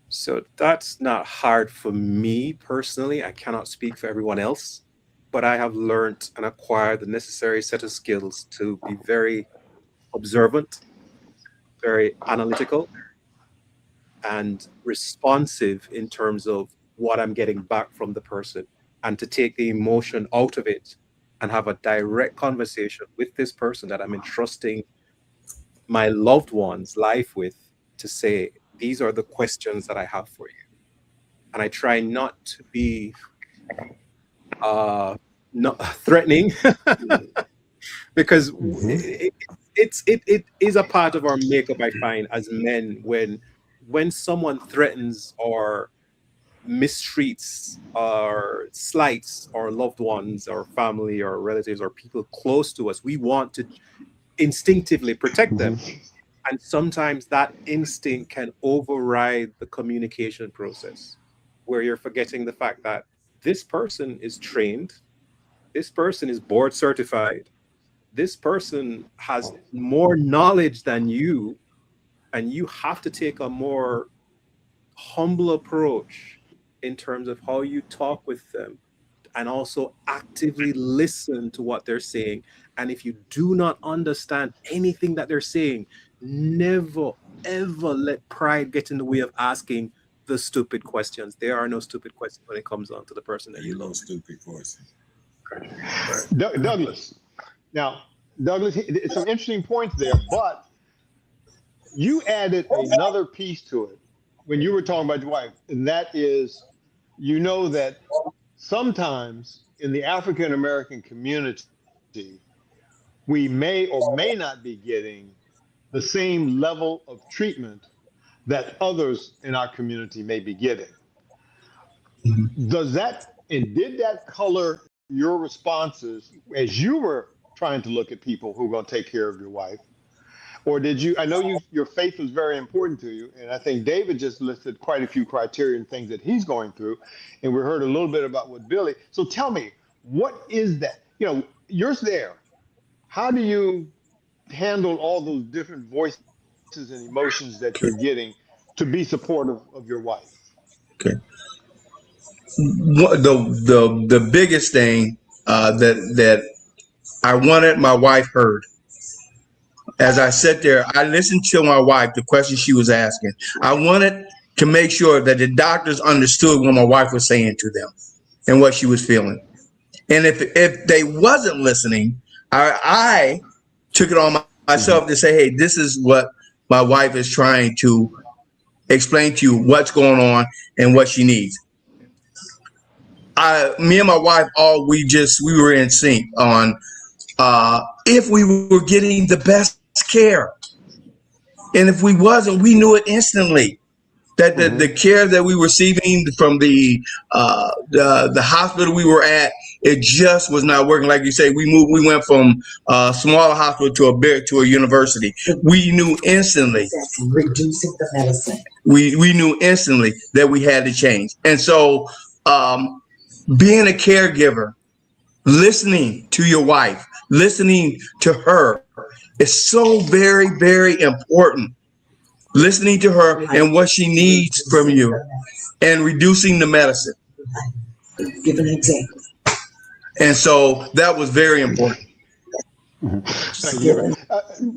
So that's not hard for me personally. I cannot speak for everyone else, but I have learned and acquired the necessary set of skills to be very observant, very analytical, and responsive in terms of what I'm getting back from the person, and to take the emotion out of it and have a direct conversation with this person that I'm entrusting my loved one's life with, to say, these are the questions that I have for you. And I try not to be not threatening because it is a part of our makeup, I find, as men, when someone threatens or mistreats or slights our loved ones, our family, our relatives, or people close to us, we want to instinctively protect them. And sometimes that instinct can override the communication process, where you're forgetting the fact that this person is trained, this person is board certified, this person has more knowledge than you, and you have to take a more humble approach in terms of how you talk with them, and also actively listen to what they're saying. And if you do not understand anything that they're saying, never, ever let pride get in the way of asking the stupid questions. There are no stupid questions when it comes on to the person that you love. Stupid question. Douglas. Now, Douglas, some interesting points there, but you added another piece to it when you were talking about your wife, and that is, that sometimes in the African American community, we may or may not be getting the same level of treatment that others in our community may be getting. Did that color your responses as you were trying to look at people who are going to take care of your wife? Or did you, I know your faith was very important to you, and I think David just listed quite a few criteria and things that he's going through, and we heard a little bit about what Billy, so tell me, what is that? You're there. How do you handle all those different voices and emotions that you're getting to be supportive of your wife? Okay. The biggest thing that I wanted my wife heard. As I sat there, I listened to my wife, the question she was asking. I wanted to make sure that the doctors understood what my wife was saying to them and what she was feeling. And if they wasn't listening, I took it on myself to say, hey, this is what my wife is trying to explain to you, what's going on and what she needs. Me and my wife, we were in sync on if we were getting the best care. And if we wasn't, we knew it instantly. That the care that we were receiving from the hospital we were at, it just was not working. Like you say, we went from a smaller hospital to a university. We knew instantly. Reducing the medicine. We knew instantly that we had to change. And so being a caregiver, listening to your wife, listening to her is so very, very important. Listening to her and what she needs from you, and reducing the medicine. Give an example. And so that was very important. Thank you.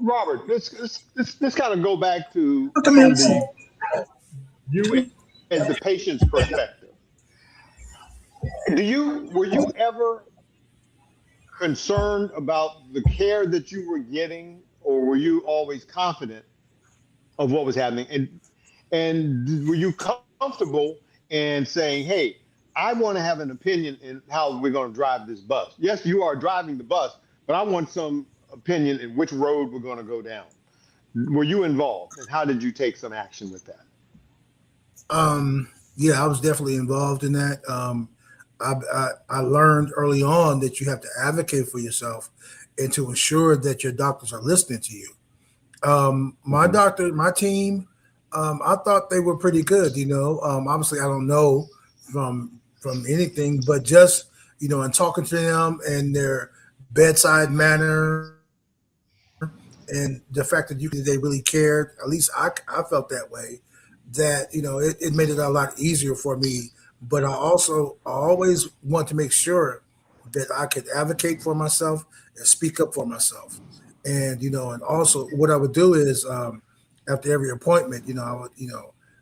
Robert, let's kind of go back to you as the patient's perspective. Were you ever concerned about the care that you were getting, or were you always confident of what was happening? And were you comfortable in saying, "Hey, I want to have an opinion in how we're going to drive this bus"? Yes, you are driving the bus, but I want some opinion in which road we're going to go down. Were you involved, and how did you take some action with that? Yeah, I was definitely involved in that. I learned early on that you have to advocate for yourself and to ensure that your doctors are listening to you. My Mm-hmm. doctor, my team, I thought they were pretty good. Obviously, I don't know from anything, but just in talking to them and their bedside manner and the fact that you could see they really cared. At least I felt that way. That it made it a lot easier for me. But I always want to make sure that I could advocate for myself and speak up for myself. And and also what I would do is after every appointment, I would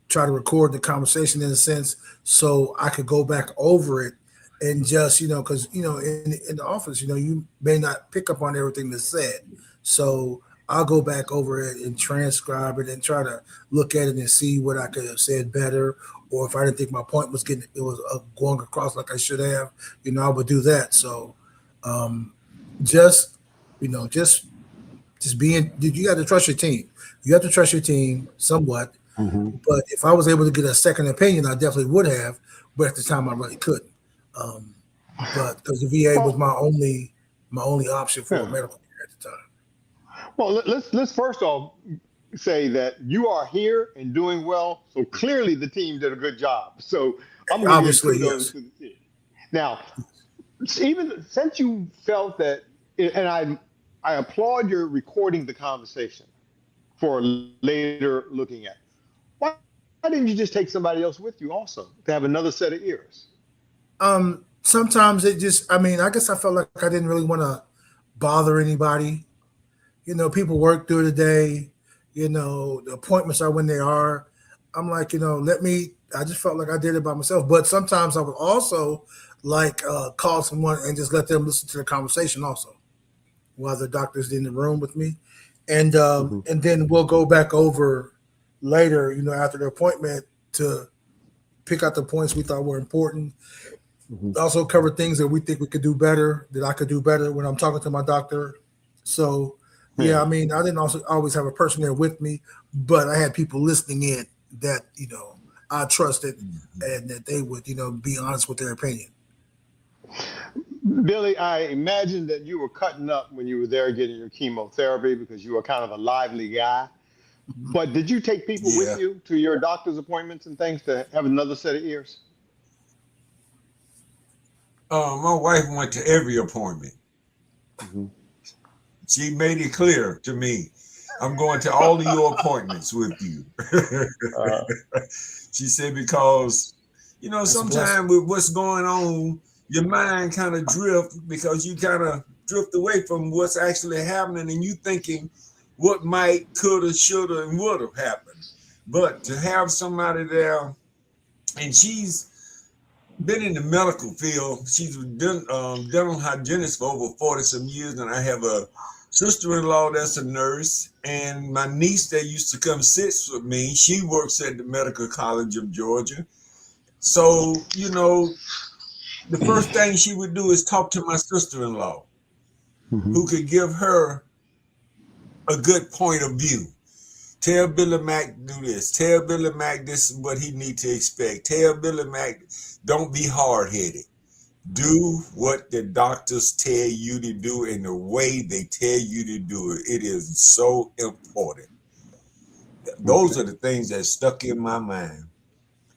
try to record the conversation in a sense so I could go back over it and just because in the office you may not pick up on everything that's said, so I'll go back over it and transcribe it and try to look at it and see what I could have said better, or if I didn't think my point was going across like I should have, I would do that. So um, just just being, you got to trust your team. You have to trust your team somewhat. Mm-hmm. But if I was able to get a second opinion, I definitely would have. But at the time, I really couldn't. Um, but because the VA was Well, my only option for yeah. medical care at the time. Well, let's first off say that you are here and doing well. So clearly, the team did a good job. So I'm going to give Obviously, kudos yes. to the team. Now, even since you felt that, and I applaud your recording the conversation for later looking at. Why didn't you just take somebody else with you also to have another set of ears? Sometimes it just, I guess I felt like I didn't really want to bother anybody. People work through the day. The appointments are when they are. I'm like, I just felt like I did it by myself. But sometimes I would also like call someone and just let them listen to the conversation also while the doctor's in the room with me. Mm-hmm. And then we'll go back over later, after the appointment to pick out the points we thought were important. Mm-hmm. Also cover things that we think we could do better, that I could do better when I'm talking to my doctor. So yeah, Yeah. I didn't also always have a person there with me, but I had people listening in that, I trusted and that they would, be honest with their opinion. Billy, I imagine that you were cutting up when you were there getting your chemotherapy because you were kind of a lively guy. But did you take people with Yeah. you to your doctor's appointments and things to have another set of ears? My wife went to every appointment. Mm-hmm. She made it clear to me, I'm going to all of your appointments with you. Uh, She said, because, That's a blessing. sometimes with what's going on, your mind kind of drift because you kind of drift away from what's actually happening and you thinking what might, could have, should have, and would have happened. But to have somebody there, and she's been in the medical field. She's been dental hygienist for over 40 some years, and I have a sister-in-law that's a nurse, and my niece that used to come sit with me. She works at the Medical College of Georgia. So the first thing she would do is talk to my sister-in-law, mm-hmm. who could give her a good point of view. Tell Billy Mack to do this. Tell Billy Mack this is what he need to expect. Tell Billy Mack, don't be hard-headed. Do what the doctors tell you to do in the way they tell you to do it. It is so important. Those Okay. are the things that stuck in my mind.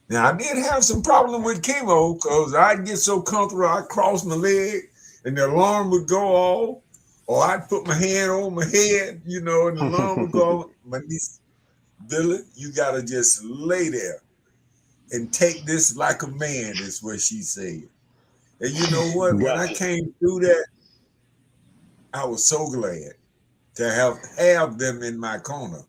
Now, I did have some problem with chemo because I'd get so comfortable, I'd cross my leg and the alarm would go off, or I'd put my hand on my head, and the alarm would go off. My niece, Billy, you got to just lay there and take this like a man, is what she said. And you know what? When I Gotcha. came through that, I was so glad to have them in my corner.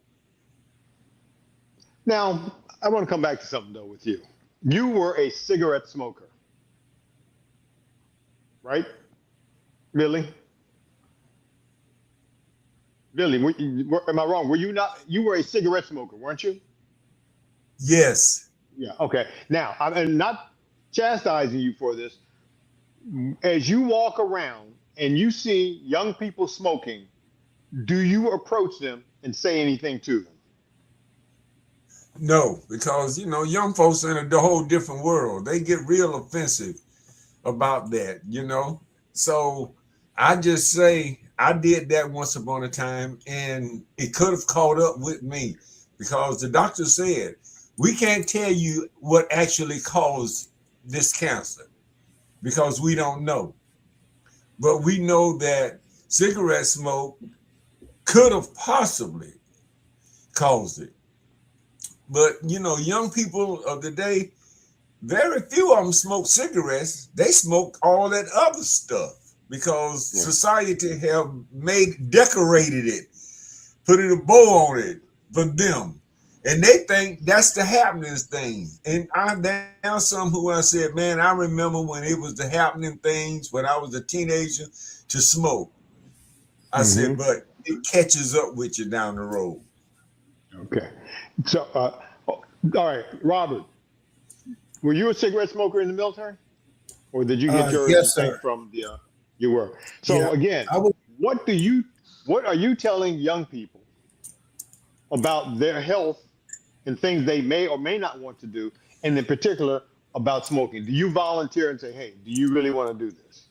Now, I want to come back to something though with you. You were a cigarette smoker, right? Really? Really? Am I wrong? Were you not? You were a cigarette smoker, weren't you? Yes. Yeah. Okay. Now, I'm not chastising you for this. As you walk around and you see young people smoking, do you approach them and say anything to them? No, because young folks are in a whole different world. They get real offensive about that. So I just say I did that once upon a time, and it could have caught up with me because the doctor said we can't tell you what actually caused this cancer because we don't know. But we know that cigarette smoke could have possibly caused it. But young people of the day, very few of them smoke cigarettes. They smoke all that other stuff because society have decorated it, put a bow on it for them. And they think that's the happening thing. And there are some who I said, man, I remember when it was the happening things when I was a teenager to smoke. I said, but it catches up with you down the road. Okay. So, all right, Robert, were you a cigarette smoker in the military? Or did you get yours Yes, sir. from the, you were? So Yeah, again, I would. what are you telling young people about their health and things they may or may not want to do, and in particular about smoking? Do you volunteer and say, hey, do you really want to do this?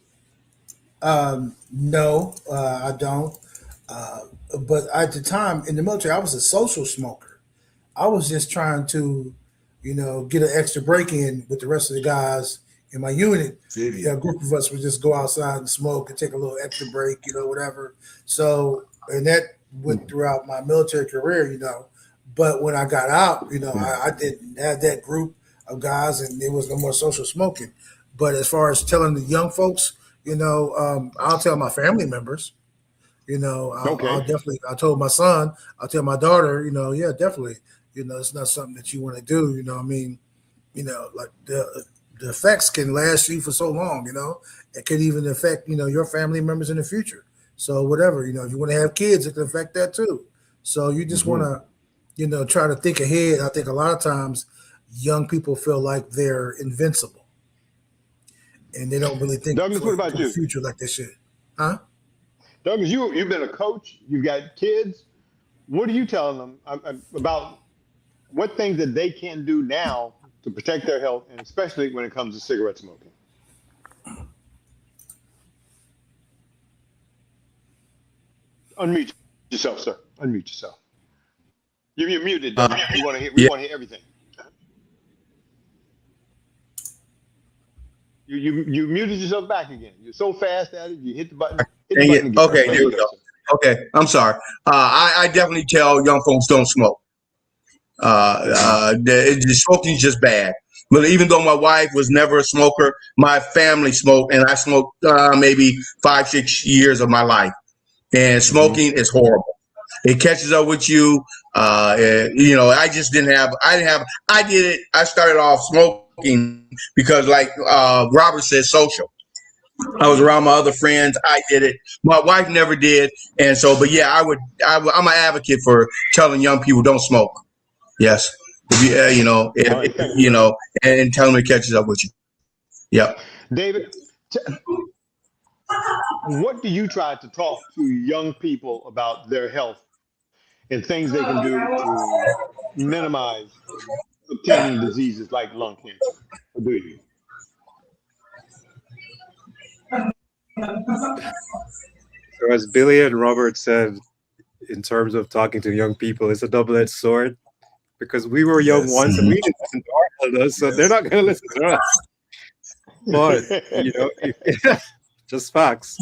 No, I don't. Uh, but at the time in the military, I was a social smoker. I was just trying to, get an extra break in with the rest of the guys in my unit. City. A group of us would just go outside and smoke and take a little extra break, whatever. So, and that went throughout my military career. But when I got out, I didn't have that group of guys, and there was no more social smoking. But as far as telling the young folks, I'll tell my family members. I'll Okay. definitely. I told my son. I'll tell my daughter. Yeah, definitely. It's not something that you want to do. I mean, like the effects can last you for so long. It could even affect your family members in the future. So whatever. If you want to have kids, it can affect that too. So you just want to try to think ahead. I think a lot of times young people feel like they're invincible and they don't really think Douglas, what to about the you? future like they should. Huh? Douglas, you've been a coach, you've got kids. What are you telling them about what things that they can do now to protect their health, and especially when it comes to cigarette smoking? Unmute yourself, sir. Unmute yourself. You're muted, Douglas. We want to hear. We Yeah. want to hear everything. You muted yourself back again. You're so fast at it. You hit the button. Hit the button again. Okay, There there you we go, go. sir. Okay, I'm sorry. I definitely tell young folks don't smoke. Smoking is just bad. But even though my wife was never a smoker, my family smoked, and I smoked maybe 5-6 years of my life. And smoking is horrible. It catches up with you. I just didn't have. I didn't have. I did it. I started off smoking because, like Robert said, social. I was around my other friends. I did it. My wife never did, and so. But yeah, I'm an advocate for telling young people don't smoke. Yes, if you All right, thank you, you sir. know, and tell them it catches up with you. Yep. David, what do you try to talk to young people about their health and things they can do to minimize obtaining diseases like lung cancer? Or do you? So as Billy and Robert said, in terms of talking to young people, it's a double-edged sword because we were young Yes. once and we didn't listen to our elders, so they're not going to listen to us. But just facts.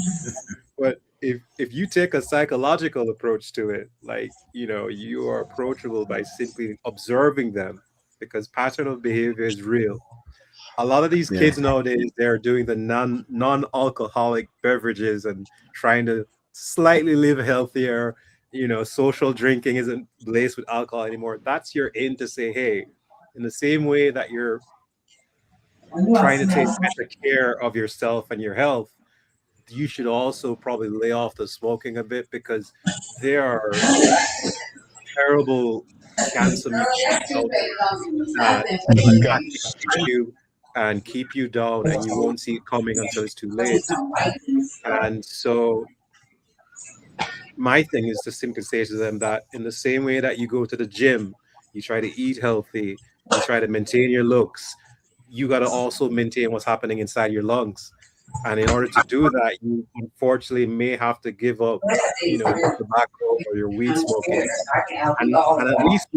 But if you take a psychological approach to it, like you are approachable by simply observing them because pattern of behavior is real. A lot of these kids nowadays, they're doing the non-alcoholic beverages and trying to slightly live healthier. Social drinking isn't laced with alcohol anymore. That's your in to say, hey, in the same way that you're trying to take better care of yourself and your health, you should also probably lay off the smoking a bit, because there are terrible cancer mutations out there that actually hit you and keep you down, and you won't see it coming until it's too late. And so my thing is to simply say to them that in the same way that you go to the gym, you try to eat healthy, you try to maintain your looks, you got to also maintain what's happening inside your lungs. And in order to do that, you unfortunately may have to give up, your tobacco or your weed smoking. And at least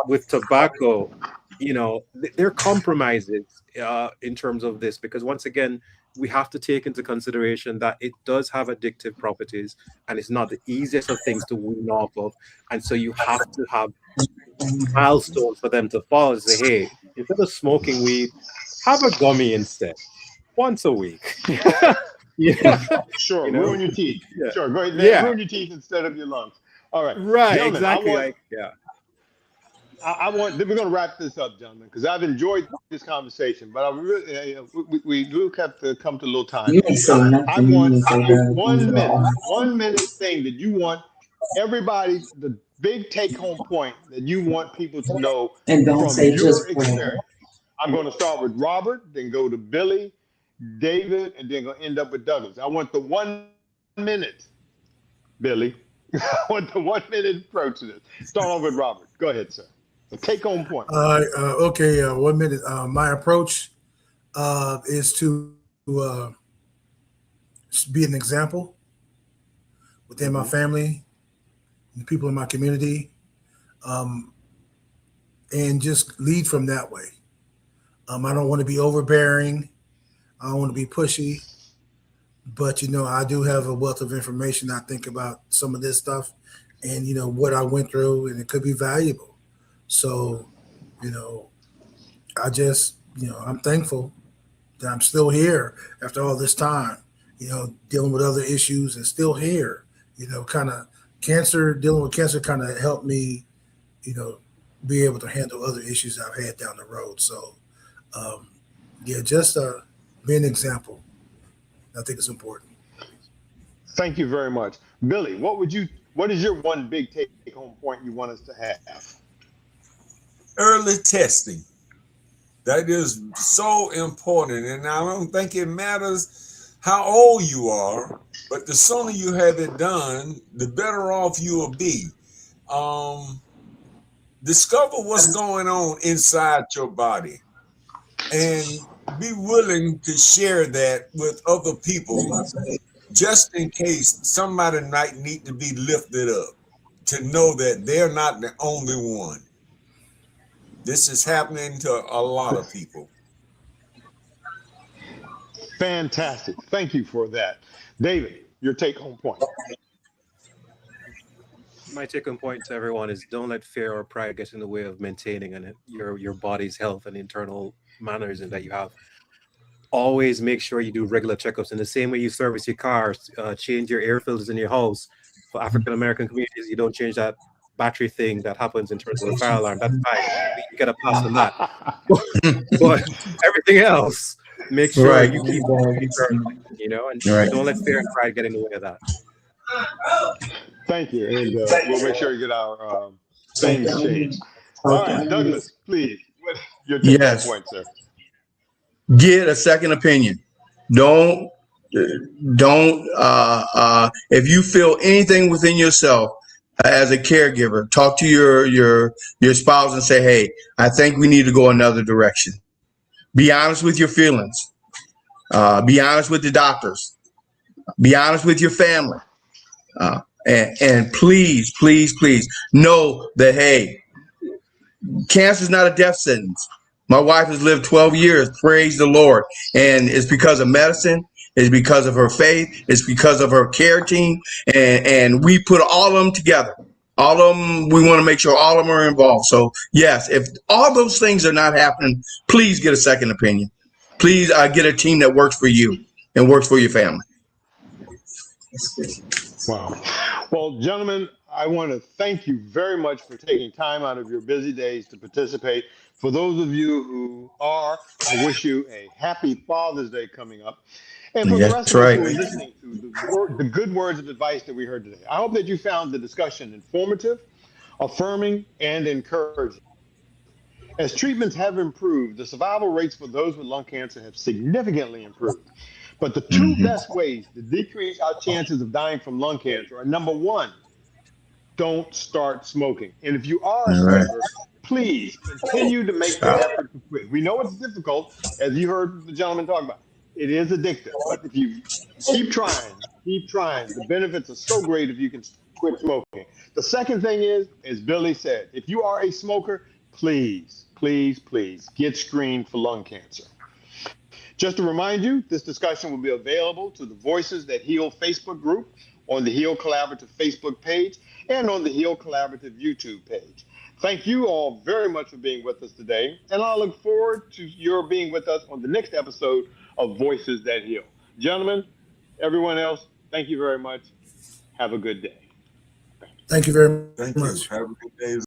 with tobacco, there are compromises in terms of this, because once again, we have to take into consideration that it does have addictive properties, and it's not the easiest of things to wean off of. And so you have to have milestones for them to follow and say, hey, instead of smoking weed, have a gummy instead, once a week. Sure, ruin your teeth. Yeah. Sure, go ahead. Yeah. Ruin your teeth instead of your lungs. All right. Right, Gentlemen, exactly. I want. We're going to wrap this up, gentlemen, because I've enjoyed this conversation, but I really, we do have to come to a little time. You ain't say nothing. I want 1 minute thing that you want everybody, the big take-home point that you want people to know And don't from say your just experience. I'm going to start with Robert, then go to Billy, David, and then going to end up with Douglas. I want the 1 minute, Billy. I want the 1 minute approach to this. Start off with Robert. Go ahead, sir. The take-home point. Okay, 1 minute. My approach is to be an example within my family, and the people in my community, and just lead from that way. I don't want to be overbearing. I don't want to be pushy. But, I do have a wealth of information. I think about some of this stuff and, what I went through, and it could be valuable. So, I just, I'm thankful that I'm still here after all this time, dealing with other issues and still here, kind of dealing with cancer kind of helped me, be able to handle other issues I've had down the road. So, just be an example. I think it's important. Thank you very much. Billy, what is your one big take-home point you want us to have? Early testing. That is so important. And I don't think it matters how old you are, but the sooner you have it done, the better off you will be. Discover what's going on inside your body and be willing to share that with other people, just in case somebody might need to be lifted up, to know that they're not the only one. This is happening to a lot of people. Fantastic. Thank you for that. David, your take-home point. My take-home point to everyone is don't let fear or pride get in the way of maintaining your body's health and internal manners that you have. Always make sure you do regular checkups. In the same way you service your cars, change your air filters in your house. For African-American communities, you don't change that battery thing that happens in terms of the fire alarm. That's fine. You get a pass on that. But everything else, make sure you keep and don't let fear and pride get in the way of that. Thank you. And we'll make sure you get our things changed. All right, Douglas, please. Your take-home point, sir. Get a second opinion. Don't if you feel anything within yourself as a caregiver, talk to your spouse and say, hey, I think we need to go another direction. Be honest with your feelings. Be honest with the doctors. Be honest with your family. And please, please, please know that, hey, cancer is not a death sentence. My wife has lived 12 years, praise the Lord. And it's because of medicine. It's because of her faith. It's because of her care team. And we put all of them together. All of them, we want to make sure all of them are involved. So, yes, if all those things are not happening, please get a second opinion. Please get a team that works for you and works for your family. Wow. Well, gentlemen, I want to thank you very much for taking time out of your busy days to participate. For those of you who are, I wish you a happy Father's Day coming up. And for the rest That's of us who right. are listening to the good words of advice that we heard today, I hope that you found the discussion informative, affirming, and encouraging. As treatments have improved, the survival rates for those with lung cancer have significantly improved. But the two Hmm. best ways to decrease our chances of dying from lung cancer are number one, don't start smoking. And if you are a All right. smoker, please continue to make the Stop. effort to quit. We know it's difficult, as you heard the gentleman talk about. It is addictive, but if you keep trying, the benefits are so great if you can quit smoking. The second thing is, as Billy said, if you are a smoker, please, please, please get screened for lung cancer. Just to remind you, this discussion will be available to the Voices That Heal Facebook group, on the Heal Collaborative Facebook page, and on the Heal Collaborative YouTube page. Thank you all very much for being with us today, and I look forward to your being with us on the next episode of Voices That Heal. Gentlemen, everyone else, thank you very much. Have a good day. Thank you very Thank you. much. Have a good day.